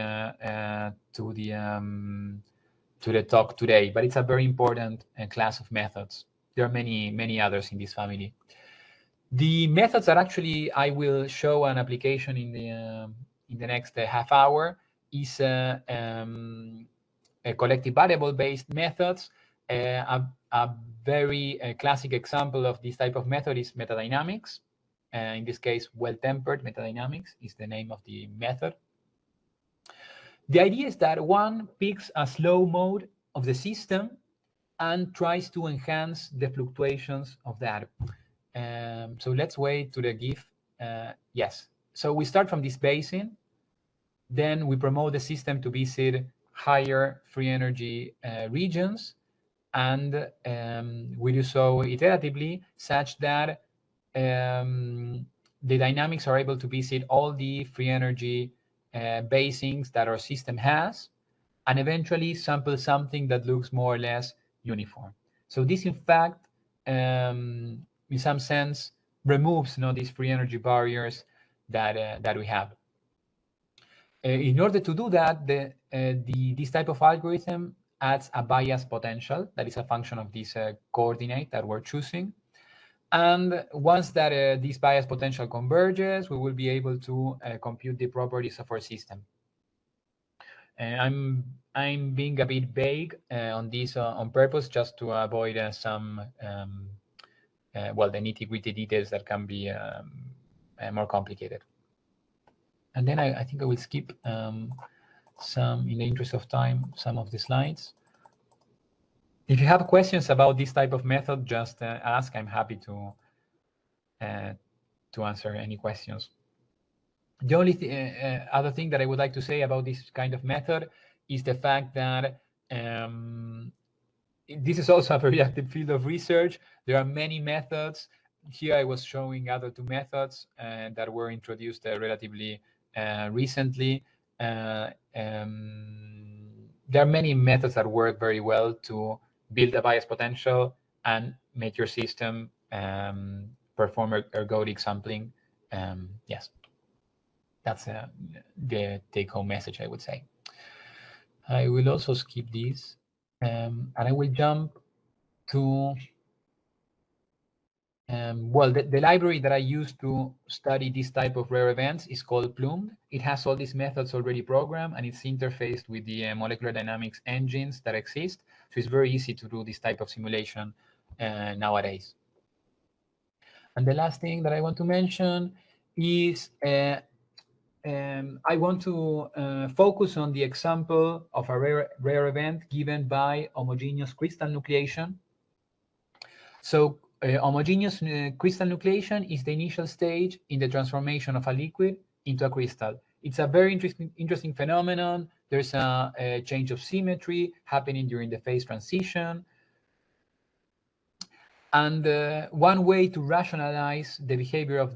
[SPEAKER 1] talk today, but it's a very important class of methods. There are many others in this family. The methods that actually I will show an application in the next half hour is a collective variable-based methods. A very classic example of this type of method is metadynamics. In this case, well-tempered metadynamics is the name of the method. The idea is that one picks a slow mode of the system and tries to enhance the fluctuations of that. So let's wait to the GIF. Yes. So we start from this basin. Then we promote the system to visit higher free energy regions. And we do so iteratively such that the dynamics are able to visit all the free energy basins that our system has, and eventually sample something that looks more or less uniform. So this, in fact, in some sense, removes these free energy barriers that we have. In order to do that, this type of algorithm adds a bias potential that is a function of this coordinate that we're choosing. And once that this bias potential converges, we will be able to compute the properties of our system. I'm being a bit vague on this on purpose, just to avoid some the nitty-gritty details that can be more complicated. And then I think I will skip some, in the interest of time, some of the slides. If you have questions about this type of method, just ask. I'm happy to answer any questions. The only other thing that I would like to say about this kind of method is the fact that this is also a very active field of research. There are many methods. Here I was showing other two methods that were introduced relatively recently. There are many methods that work very well to build a bias potential and make your system perform ergodic sampling. Yes, that's the take-home message, I would say. I will also skip this, and I will jump to the library that I use to study this type of rare events is called Plumed. It has all these methods already programmed, and it's interfaced with the molecular dynamics engines that exist. So it's very easy to do this type of simulation nowadays. And the last thing that I want to mention is I want to focus on the example of a rare event given by homogeneous crystal nucleation. So homogeneous crystal nucleation is the initial stage in the transformation of a liquid into a crystal. It's a very interesting phenomenon. There's a change of symmetry happening during the phase transition. And one way to rationalize the behavior of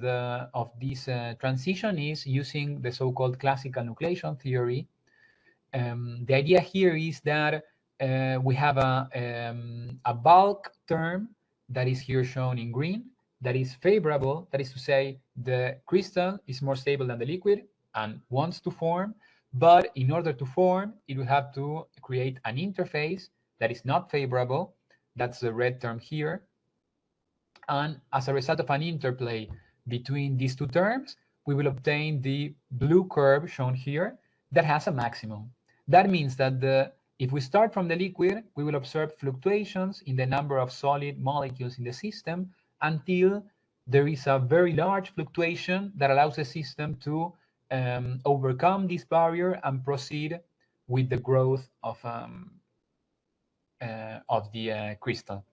[SPEAKER 1] this transition is using the so-called classical nucleation theory. The idea here is that we have a bulk term that is here shown in green that is favorable. That is to say, the crystal is more stable than the liquid, and wants to form, but in order to form, it will have to create an interface that is not favorable. That's the red term here. And as a result of an interplay between these two terms, we will obtain the blue curve shown here that has a maximum. That means that if we start from the liquid, we will observe fluctuations in the number of solid molecules in the system until there is a very large fluctuation that allows the system to overcome this barrier and proceed with the growth of the crystal.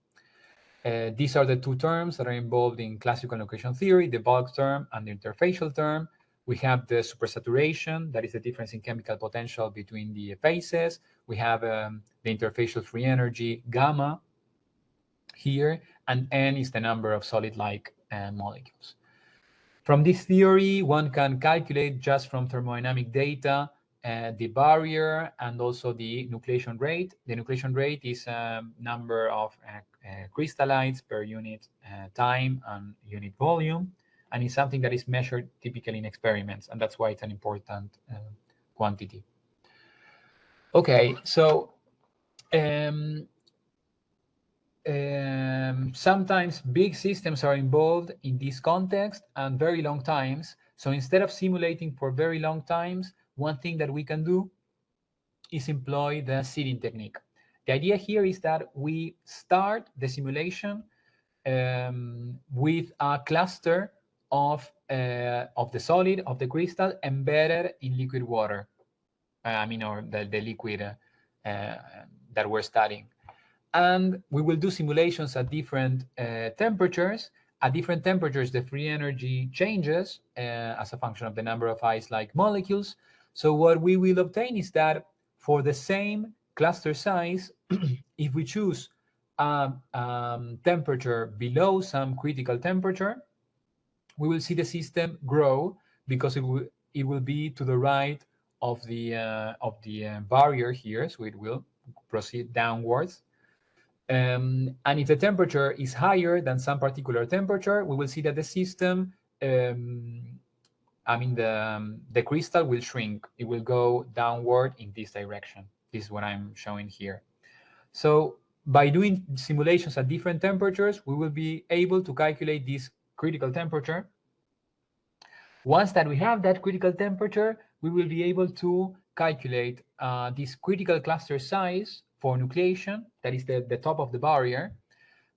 [SPEAKER 1] These are the two terms that are involved in classical nucleation theory, the bulk term and the interfacial term. We have the supersaturation, that is the difference in chemical potential between the phases. We have the interfacial free energy, gamma, here, and n is the number of solid-like molecules. From this theory, one can calculate just from thermodynamic data the barrier and also the nucleation rate. The nucleation rate is a number of crystallites per unit time and unit volume, and it's something that is measured typically in experiments, and that's why it's an important quantity. Okay, so sometimes big systems are involved in this context and very long times. So instead of simulating for very long times, one thing that we can do is employ the seeding technique. The idea here is that we start the simulation with a cluster of the solid, of the crystal, embedded in liquid water. Or the liquid that we're studying. And we will do simulations at different temperatures. At different temperatures, the free energy changes as a function of the number of ice-like molecules. So what we will obtain is that for the same cluster size, if we choose a temperature below some critical temperature, we will see the system grow because it will be to the right of the barrier here, so it will proceed downwards. And if the temperature is higher than some particular temperature, we will see that the system, the crystal will shrink. It will go downward in this direction. This is what I'm showing here. So by doing simulations at different temperatures, we will be able to calculate this critical temperature. Once that we have that critical temperature, we will be able to calculate this critical cluster size for nucleation, that is the top of the barrier.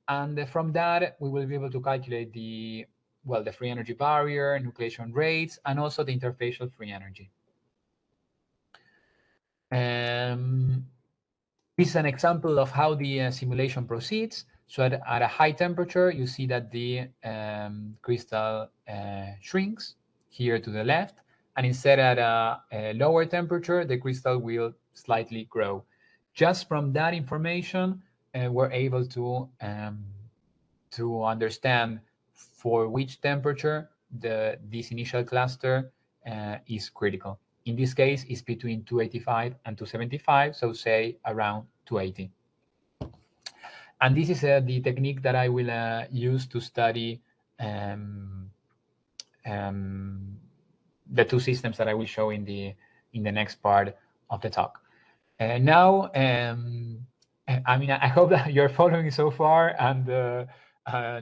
[SPEAKER 1] And from that, we will be able to calculate the free energy barrier, nucleation rates, and also the interfacial free energy. This is an example of how the simulation proceeds. So at a high temperature, you see that the crystal shrinks here to the left. And instead at a lower temperature, the crystal will slightly grow. Just from that information, we're able to understand for which temperature this initial cluster is critical. In this case, it's between 285 and 275, so say around 280. And this is the technique that I will use to study the two systems that I will show in the next part of the talk. Now, I hope that you're following so far and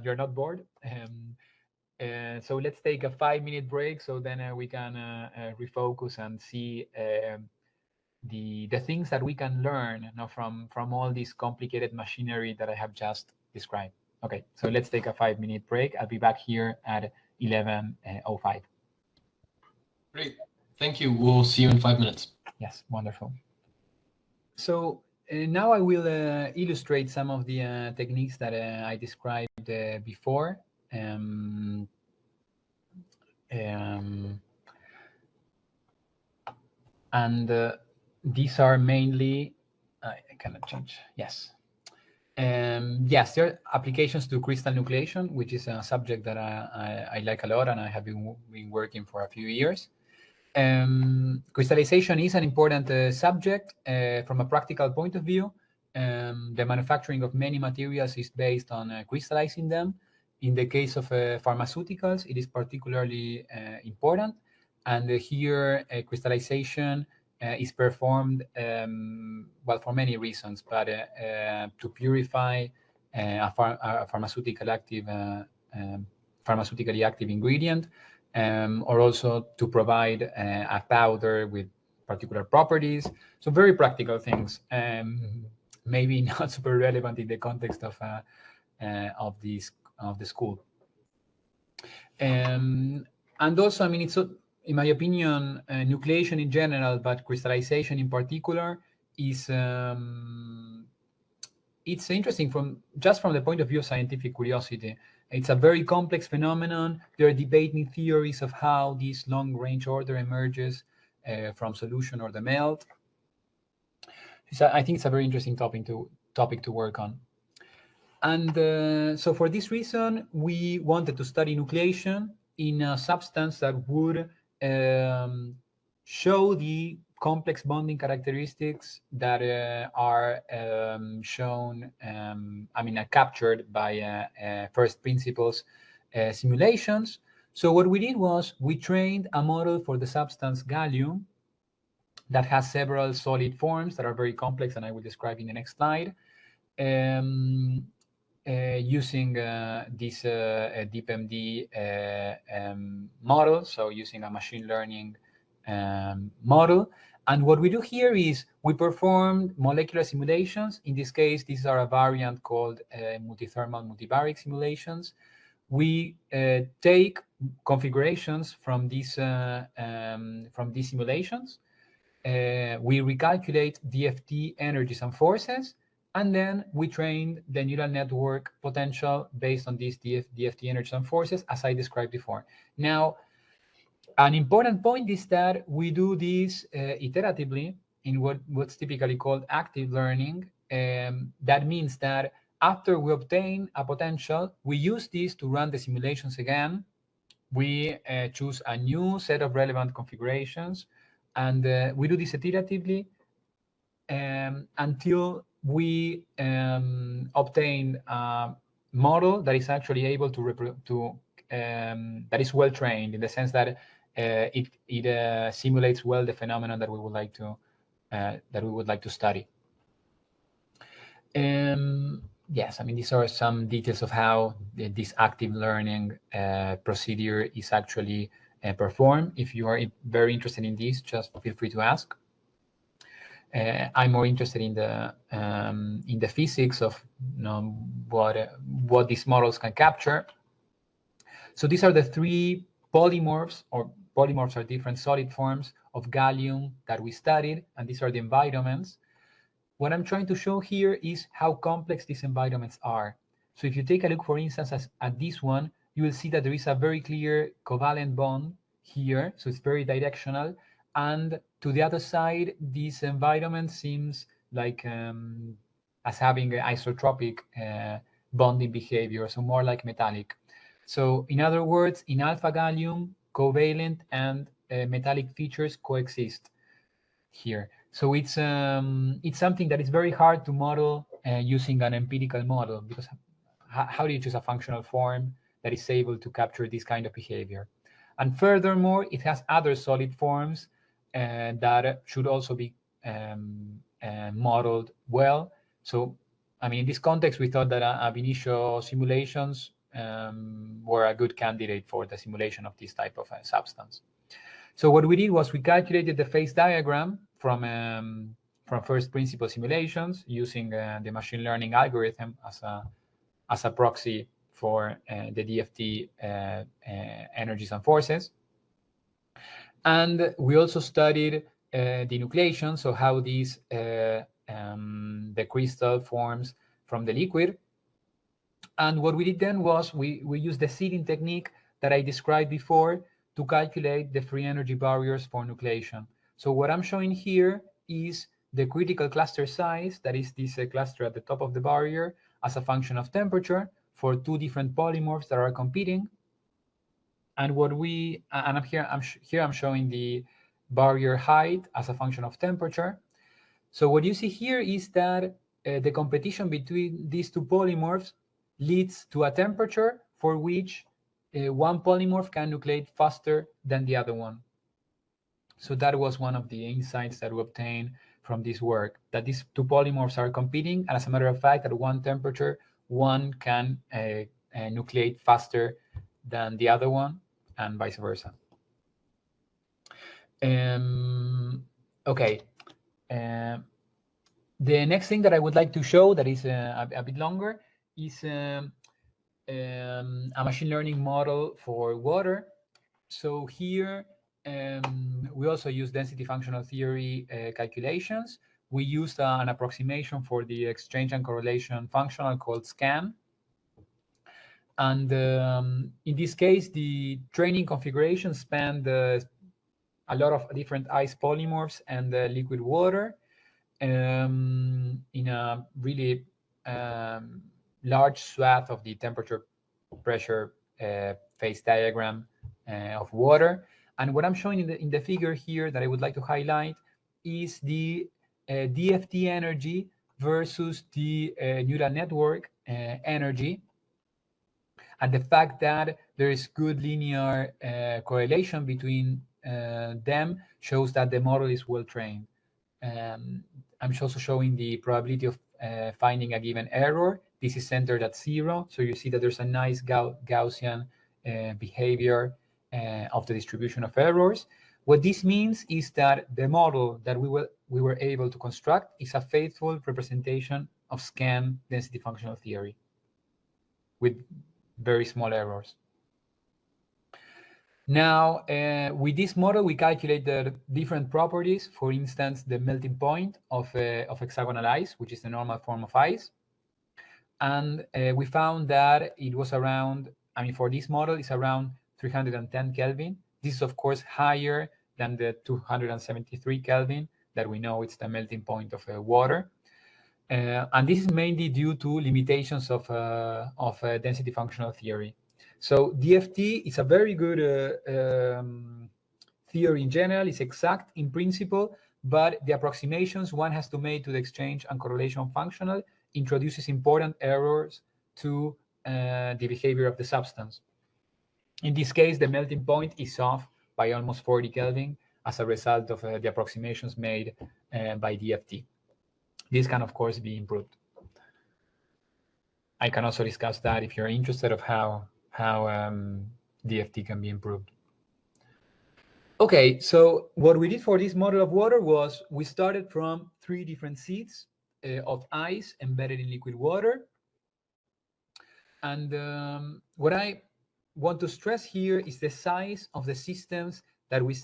[SPEAKER 1] you're not bored. So let's take a 5-minute break so then we can refocus and see the things that we can learn from all this complicated machinery that I have just described. Okay, so let's take a 5-minute break. I'll be back here at 11:05.
[SPEAKER 3] Great, thank you. We'll see you in 5 minutes.
[SPEAKER 1] Yes, wonderful. So now I will illustrate some of the techniques that I described before. And these are mainly, I cannot change, yes. Yes, there are applications to crystal nucleation, which is a subject that I like a lot and I have been working for a few years. Crystallization is an important subject from a practical point of view. The manufacturing of many materials is based on crystallizing them. In the case of pharmaceuticals, it is particularly important. And here, crystallization is performed, well, for many reasons, but to purify a pharmaceutically active ingredient, or also to provide a powder with particular properties. So very practical things, maybe not super relevant in the context of the school. And also, I mean, it's, in my opinion, nucleation in general, but crystallization in particular, is it's interesting from the point of view of scientific curiosity. It's a very complex phenomenon. There are debating theories of how this long-range order emerges from solution or the melt. So I think it's a very interesting topic to work on. And so for this reason, we wanted to study nucleation in a substance that would show the complex bonding characteristics that are shown, captured by first principles simulations. So what we did was we trained a model for the substance gallium that has several solid forms that are very complex, and I will describe in the next slide. Using this DeepMD model, so using a machine learning model. And what we do here is we perform molecular simulations. In this case, these are a variant called multithermal multivariate simulations. We take configurations from these simulations. We recalculate DFT energies and forces, and then we train the neural network potential based on these DFT energies and forces, as I described before. Now, an important point is that we do this iteratively in what's typically called active learning. That means that after we obtain a potential, we use this to run the simulations again. We choose a new set of relevant configurations, and we do this iteratively until we obtain a model that is actually able that is well trained, in the sense that it simulates well the phenomenon that we would like to study. Yes, I mean, these are some details of how this active learning procedure is actually performed. If you are very interested in this, just feel free to ask. I'm more interested in the physics of what these models can capture. So these are the three polymorphs, or polymorphs are different solid forms of gallium that we studied, and these are the environments. What I'm trying to show here is how complex these environments are. So if you take a look, for instance, at this one, you will see that there is a very clear covalent bond here, so it's very directional. And to the other side, this environment seems like as having an isotropic bonding behavior, so more like metallic. So in other words, in alpha gallium, covalent and metallic features coexist here. So it's something that is very hard to model using an empirical model, because how do you choose a functional form that is able to capture this kind of behavior? And furthermore, it has other solid forms that should also be modeled well. So, I mean, in this context, we thought that ab initio simulations were a good candidate for the simulation of this type of substance. So what we did was we calculated the phase diagram from first principle simulations using the machine learning algorithm as a proxy for the DFT energies and forces. And we also studied denucleation, so how these the crystal forms from the liquid. And what we did then was we used the seeding technique that I described before to calculate the free energy barriers for nucleation. So what I'm showing here is the critical cluster size, that is this cluster at the top of the barrier, as a function of temperature for two different polymorphs that are competing. And what I'm showing the barrier height as a function of temperature. So what you see here is that the competition between these two polymorphs leads to a temperature for which one polymorph can nucleate faster than the other one. So that was one of the insights that we obtained from this work, that these two polymorphs are competing, and as a matter of fact, at one temperature, one can nucleate faster than the other one, and vice versa. Okay. The next thing that I would like to show that is a bit longer is a machine learning model for water. So here we also use density functional theory calculations. We used an approximation for the exchange and correlation functional called SCAN. And in this case, the training configuration spanned a lot of different ice polymorphs and liquid water in a really large swath of the temperature pressure phase diagram of water. And what I'm showing in the figure here that I would like to highlight is the DFT energy versus the neural network energy, and the fact that there is good linear correlation between them shows that the model is well trained. I'm also showing the probability of finding a given error. This is centered at 0, so you see that there's a nice Gaussian behavior of the distribution of errors. What this means is that the model that we were able to construct is a faithful representation of SCAN density functional theory with very small errors. Now, with this model, we calculate the different properties. For instance, the melting point of hexagonal ice, which is the normal form of ice. And we found that it was around, for this model, it's around 310 Kelvin. This is, of course, higher than the 273 Kelvin that we know it's the melting point of water. And this is mainly due to limitations of density functional theory. So DFT is a very good theory in general. It's exact in principle, but the approximations one has to make to the exchange and correlation functional introduces important errors to the behavior of the substance. In this case, the melting point is off by almost 40 Kelvin as a result of the approximations made by DFT. This can, of course, be improved. I can also discuss that if you're interested of how DFT can be improved. Okay, so what we did for this model of water was we started from 3 different seeds of ice embedded in liquid water. And what I want to stress here is the size of the systems that we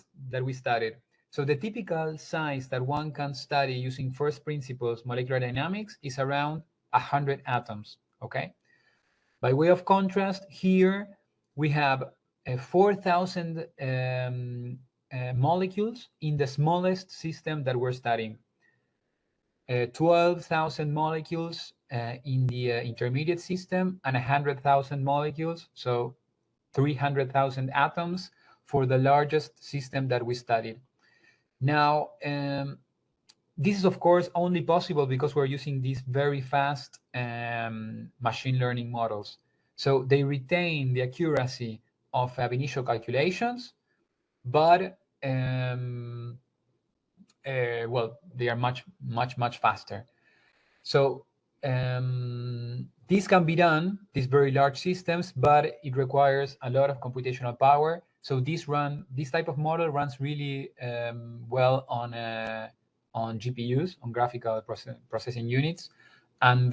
[SPEAKER 1] studied. So the typical size that one can study using first principles molecular dynamics is around 100 atoms, okay? By way of contrast, here we have 4,000 molecules in the smallest system that we're studying. 12,000 molecules in the intermediate system, and 100,000 molecules, so 300,000 atoms for the largest system that we studied. Now, this is, of course, only possible because we're using these very fast machine learning models. So they retain the accuracy of ab initio calculations, but well, they are much faster. So this can be done, these very large systems, but it requires a lot of computational power. So this type of model runs really well on GPUs, on graphical processing units. And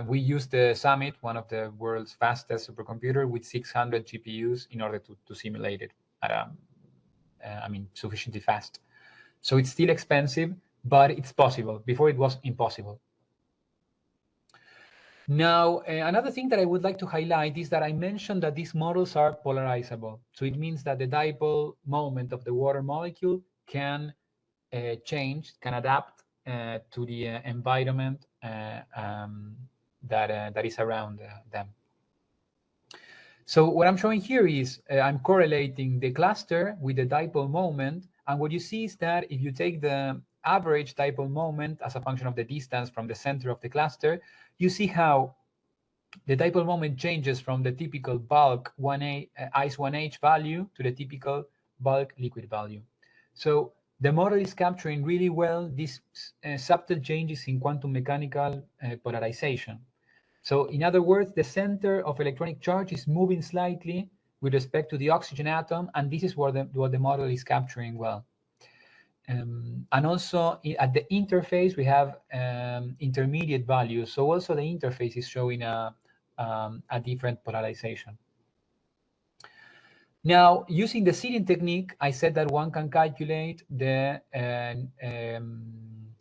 [SPEAKER 1] we used the Summit, one of the world's fastest supercomputer, with 600 GPUs in order to simulate it at sufficiently fast. So it's still expensive, but it's possible. Before it was impossible. Now, another thing that I would like to highlight is that I mentioned that these models are polarizable. So it means that the dipole moment of the water molecule can change, can adapt to the environment that is around them. So what I'm showing here is I'm correlating the cluster with the dipole moment. And what you see is that if you take the average dipole moment as a function of the distance from the center of the cluster, you see how the dipole moment changes from the typical bulk ice 1H value to the typical bulk liquid value. So the model is capturing really well these subtle changes in quantum mechanical polarization. So in other words, the center of electronic charge is moving slightly with respect to the oxygen atom, and this is what the model is capturing well. And also at the interface, we have intermediate values. So also the interface is showing a different polarization. Now, using the seeding technique, I said that one can calculate the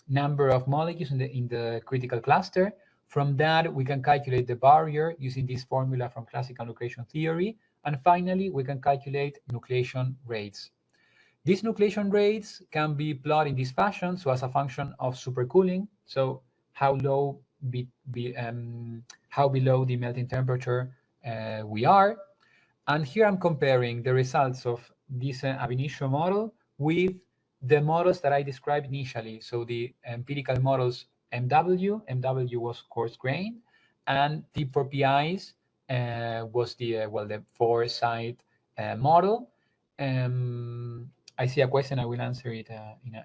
[SPEAKER 1] number of molecules in the critical cluster. From that, we can calculate the barrier using this formula from classical nucleation theory. And finally, we can calculate nucleation rates. These nucleation rates can be plotted in this fashion, so as a function of supercooling, so how below the melting temperature we are. And here I'm comparing the results of this ab initio model with the models that I described initially. So the empirical models MW was coarse grain, and Tip3p was the four-side model. I see a question. I will answer it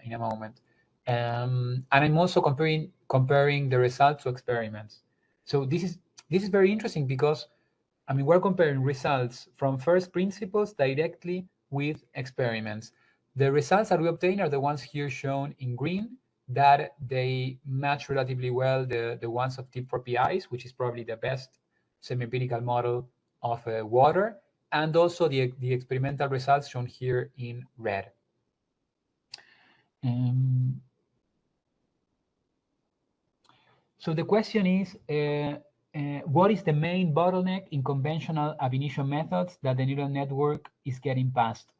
[SPEAKER 1] in a moment. And I'm also comparing the results to experiments. So this is very interesting because I mean, we're comparing results from first principles directly with experiments. The results that we obtain are the ones here shown in green, that they match relatively well the ones of Tip3p, which is probably the best semi-empirical model of water, and also the experimental results shown here in red. So the question is, what is the main bottleneck in conventional ab initio methods that the neural network is getting past?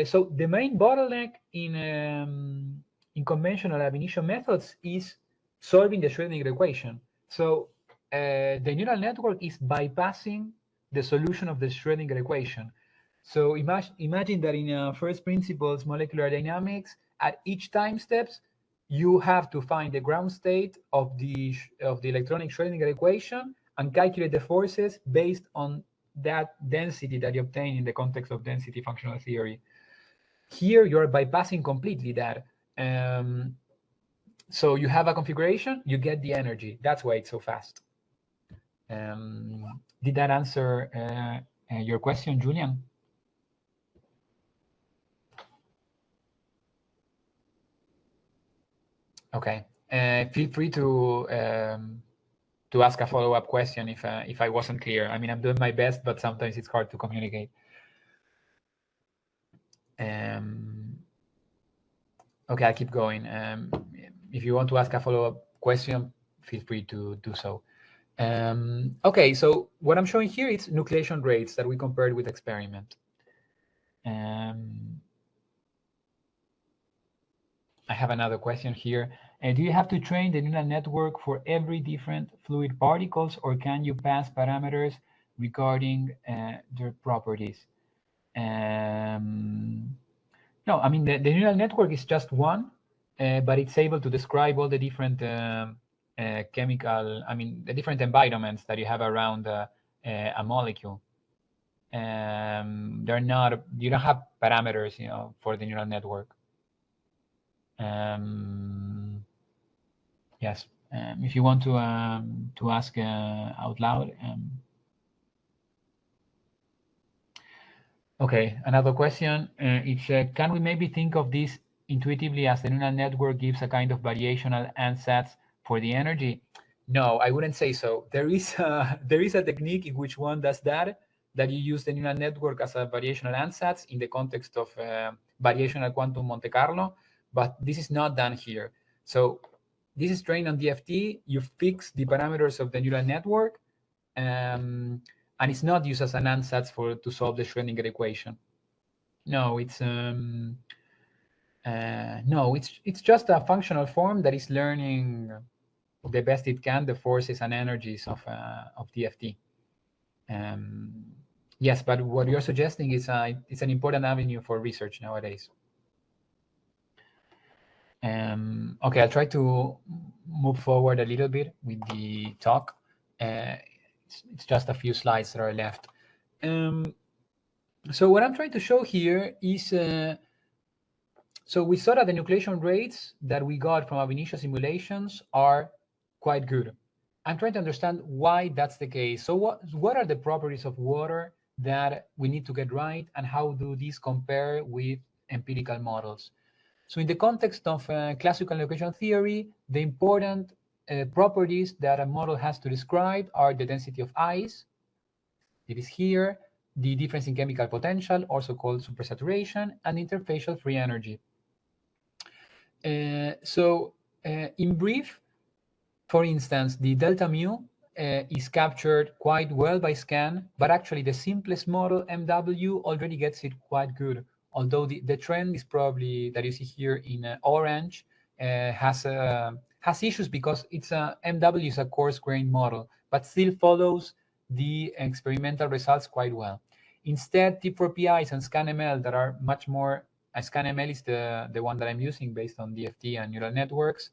[SPEAKER 1] So the main bottleneck in conventional ab initio methods is solving the Schrödinger equation. So the neural network is bypassing the solution of the Schrödinger equation. So imagine that in first principles molecular dynamics, at each time steps, you have to find the ground state of the electronic Schrödinger equation and calculate the forces based on that density that you obtain in the context of density functional theory. Here, you're bypassing completely that. So you have a configuration, you get the energy. That's why it's so fast. Did that answer your question, Julian? Okay. Feel free to ask a follow-up question if I wasn't clear. I mean, I'm doing my best, but sometimes it's hard to communicate. Okay, I'll keep going. If you want to ask a follow-up question, feel free to do so. Okay, so what I'm showing here is nucleation rates that we compared with experiment. I have another question here. Do you have to train the neural network for every different fluid particles, or can you pass parameters regarding their properties? No, I mean, the neural network is just one, but it's able to describe all the different chemical, I mean, the different environments that you have around a molecule. They're not, you don't have parameters, you know, for the neural network. Yes, if you want to ask out loud. Okay, another question. It's can we maybe think of this intuitively as the neural network gives a kind of variational ansatz for the energy? No, I wouldn't say so. There is a technique in which one does that you use the neural network as a variational ansatz in the context of variational quantum Monte Carlo, but this is not done here. So this is trained on DFT. You fix the parameters of the neural network, and it's not used as an ansatz to solve the Schrödinger equation. No, it's it's just a functional form that is learning the best it can the forces and energies of DFT. Yes, but what you're suggesting is it's an important avenue for research nowadays. Okay, I'll try to move forward a little bit with the talk. It's just a few slides that are left. So what I'm trying to show here is So we saw that the nucleation rates that we got from ab initio simulations are quite good. I'm trying to understand why that's the case. So what are the properties of water that we need to get right, and how do these compare with empirical models? So in the context of classical nucleation theory, the important properties that a model has to describe are the density of ice, it is here, the difference in chemical potential, also called supersaturation, and interfacial free energy. In brief, for instance, the delta mu is captured quite well by SCAN, but actually the simplest model, MW, already gets it quite good. Although the trend is probably, that you see here in orange, has issues because MW is a coarse-grained model, but still follows the experimental results quite well. Instead, Tip3p and ScanML that are much more, ScanML is the one that I'm using based on DFT and neural networks.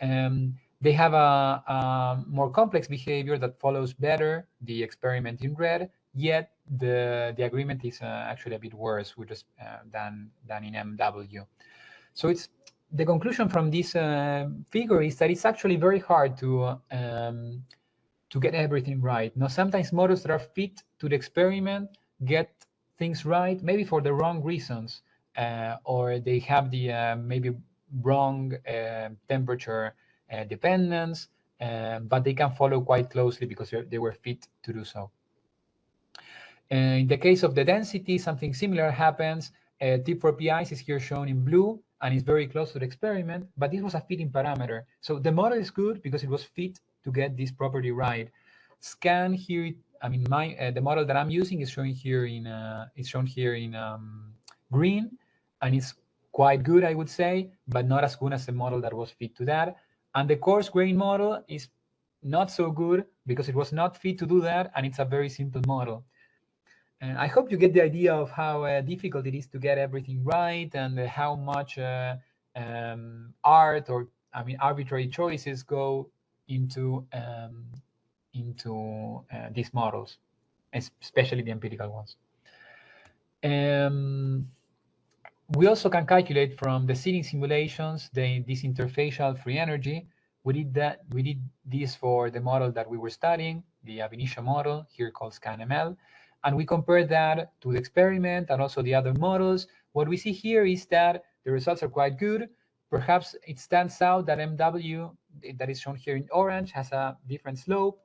[SPEAKER 1] They have a more complex behavior that follows better the experiment in red, yet the agreement is actually a bit worse than in MW. So it's the conclusion from this figure is that it's actually very hard to get everything right. Now, sometimes models that are fit to the experiment get things right, maybe for the wrong reasons, or they have the maybe wrong temperature dependence, but they can follow quite closely because they were fit to do so. In the case of the density, something similar happens. Tip3p is here shown in blue, and it's very close to the experiment, but this was a fitting parameter. So the model is good because it was fit to get this property right. Scan here, I mean, the model that I'm using is shown here in green, and it's quite good, I would say, but not as good as the model that was fit to that. And the coarse grain model is not so good because it was not fit to do that, and it's a very simple model. And I hope you get the idea of how difficult it is to get everything right, and how much art, or arbitrary choices go into these models, especially the empirical ones. We also can calculate from the seeding simulations this interfacial free energy. We did this for the model that we were studying, the ab initio model, here called ScanML, and we compared that to the experiment and also the other models. What we see here is that the results are quite good. Perhaps it stands out that MW, that is shown here in orange, has a different slope.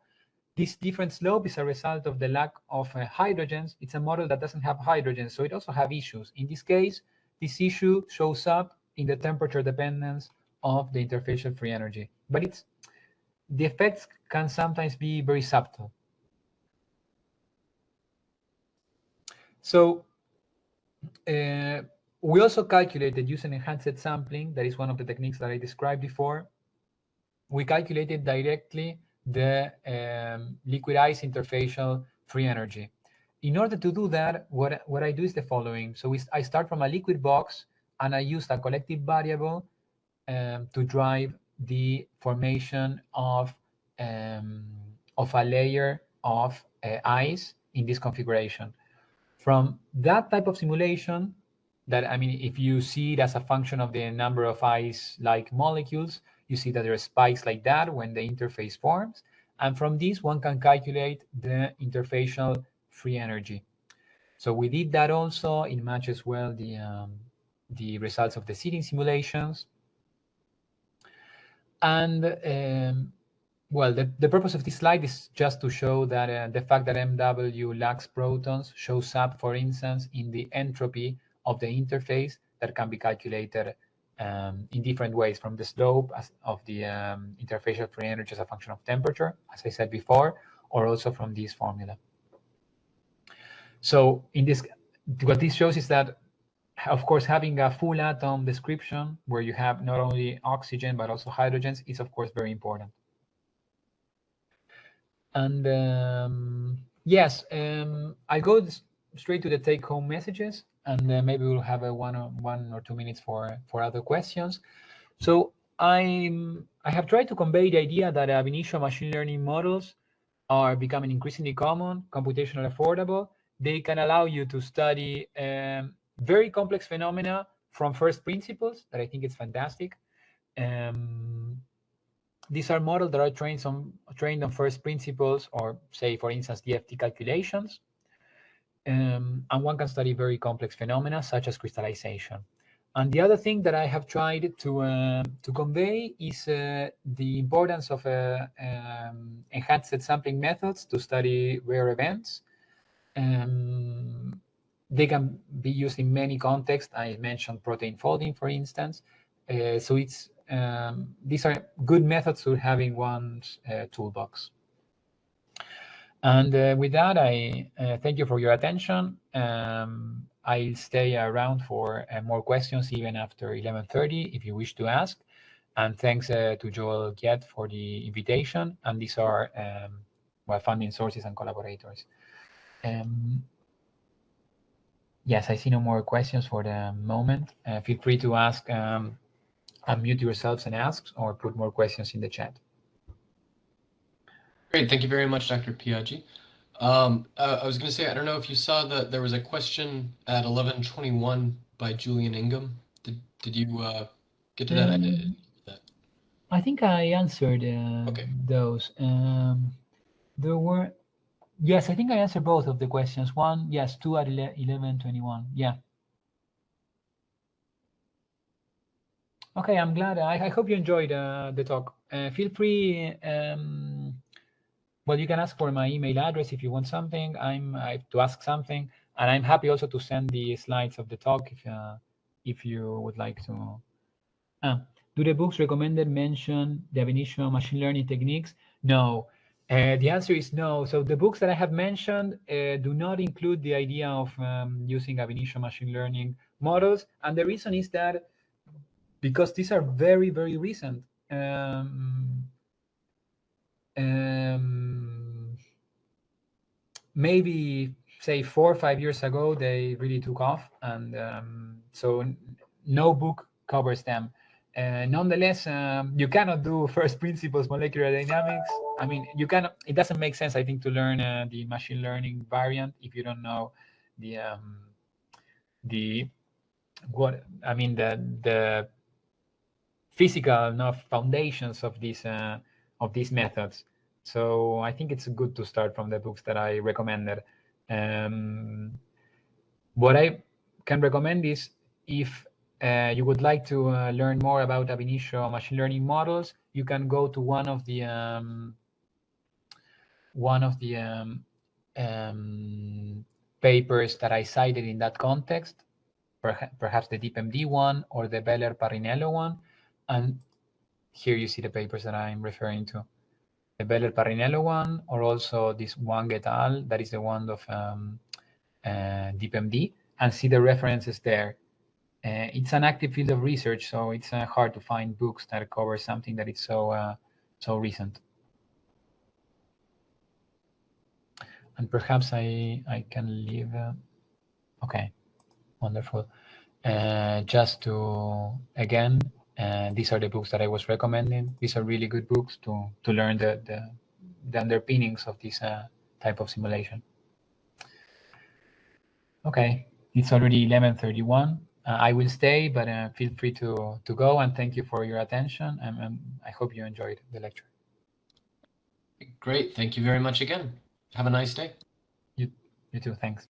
[SPEAKER 1] This different slope is a result of the lack of hydrogens. It's a model that doesn't have hydrogens, so it also has issues. In this case, this issue shows up in the temperature dependence of the interfacial free energy. But the effects can sometimes be very subtle. So we also calculated using enhanced sampling. That is one of the techniques that I described before. We calculated directly the liquid ice interfacial free energy. In order to do that, what I do is the following. So I start from a liquid box, and I use a collective variable to drive the formation of a layer of ice in this configuration. From that type of simulation, if you see it as a function of the number of ice-like molecules, you see that there are spikes like that when the interface forms. And from this, one can calculate the interfacial free energy. So we did that also. It matches well the results of the seeding simulations. And well, the purpose of this slide is just to show that the fact that MW lacks protons shows up, for instance, in the entropy of the interface that can be calculated in different ways, from the slope of the interfacial free energy as a function of temperature, as I said before, or also from this formula. So what this shows is that, of course, having a full atom description where you have not only oxygen but also hydrogens is, of course, very important. And yes, I go straight to the take-home messages, and maybe we'll have 1 or 2 minutes for other questions. So I have tried to convey the idea that ab initio machine learning models are becoming increasingly common, computationally affordable. They can allow you to study very complex phenomena from first principles that I think is fantastic. These are models that are trained on first principles, or say, for instance, DFT calculations. And one can study very complex phenomena such as crystallization. And the other thing that I have tried to convey is the importance of enhanced sampling methods to study rare events. They can be used in many contexts. I mentioned protein folding, for instance. So it's these are good methods to have in one's toolbox. And with that, I thank you for your attention. I'll stay around for more questions even after 11:30 if you wish to ask. And thanks to Joel Giet for the invitation. And these are funding sources and collaborators. Yes, I see no more questions for the moment. Feel free to ask, unmute yourselves and ask, or put more questions in the chat.
[SPEAKER 3] Great, thank you very much, Dr. Piaggi. I was going to say, I don't know if you saw that there was a question at 11:21 by Julian Ingham. Did you get to that?
[SPEAKER 1] I think I answered those. There were, yes, I think I answered both of the questions. One, yes, 2 at 11:21. Yeah. Okay, I'm glad. I hope you enjoyed the talk. Feel free. Well, you can ask for my email address if you want something. I have to ask something, and I'm happy also to send the slides of the talk if you would like to. Do the books recommended mention the ab initio machine learning techniques? No. The answer is no. So the books that I have mentioned do not include the idea of using ab initio machine learning models, and the reason is that because these are very, very recent. Maybe say 4 or 5 years ago, they really took off, and so no book covers them. Nonetheless, you cannot do first principles molecular dynamics. I mean, you cannot. It doesn't make sense, I think, to learn the machine learning variant if you don't know the physical foundations of these methods. So I think it's good to start from the books that I recommended. What I can recommend is if you would like to learn more about ab initio machine learning models, you can go to one of the papers that I cited in that context, perhaps the DeepMD one or the Beller-Parinello one. And here you see the papers that I'm referring to. The Beller-Parinello one, or also this Wang et al. That is the one of DeepMD, and see the references there. It's an active field of research, so it's hard to find books that cover something that is so recent. And perhaps I can leave. Okay, wonderful. Just to, again, these are the books that I was recommending. These are really good books to learn the underpinnings of this type of simulation. Okay, it's already 11:31. I will stay, but feel free to go, and thank you for your attention. And I hope you enjoyed the lecture.
[SPEAKER 3] Great, thank you very much again. Have a nice day.
[SPEAKER 1] You too, thanks.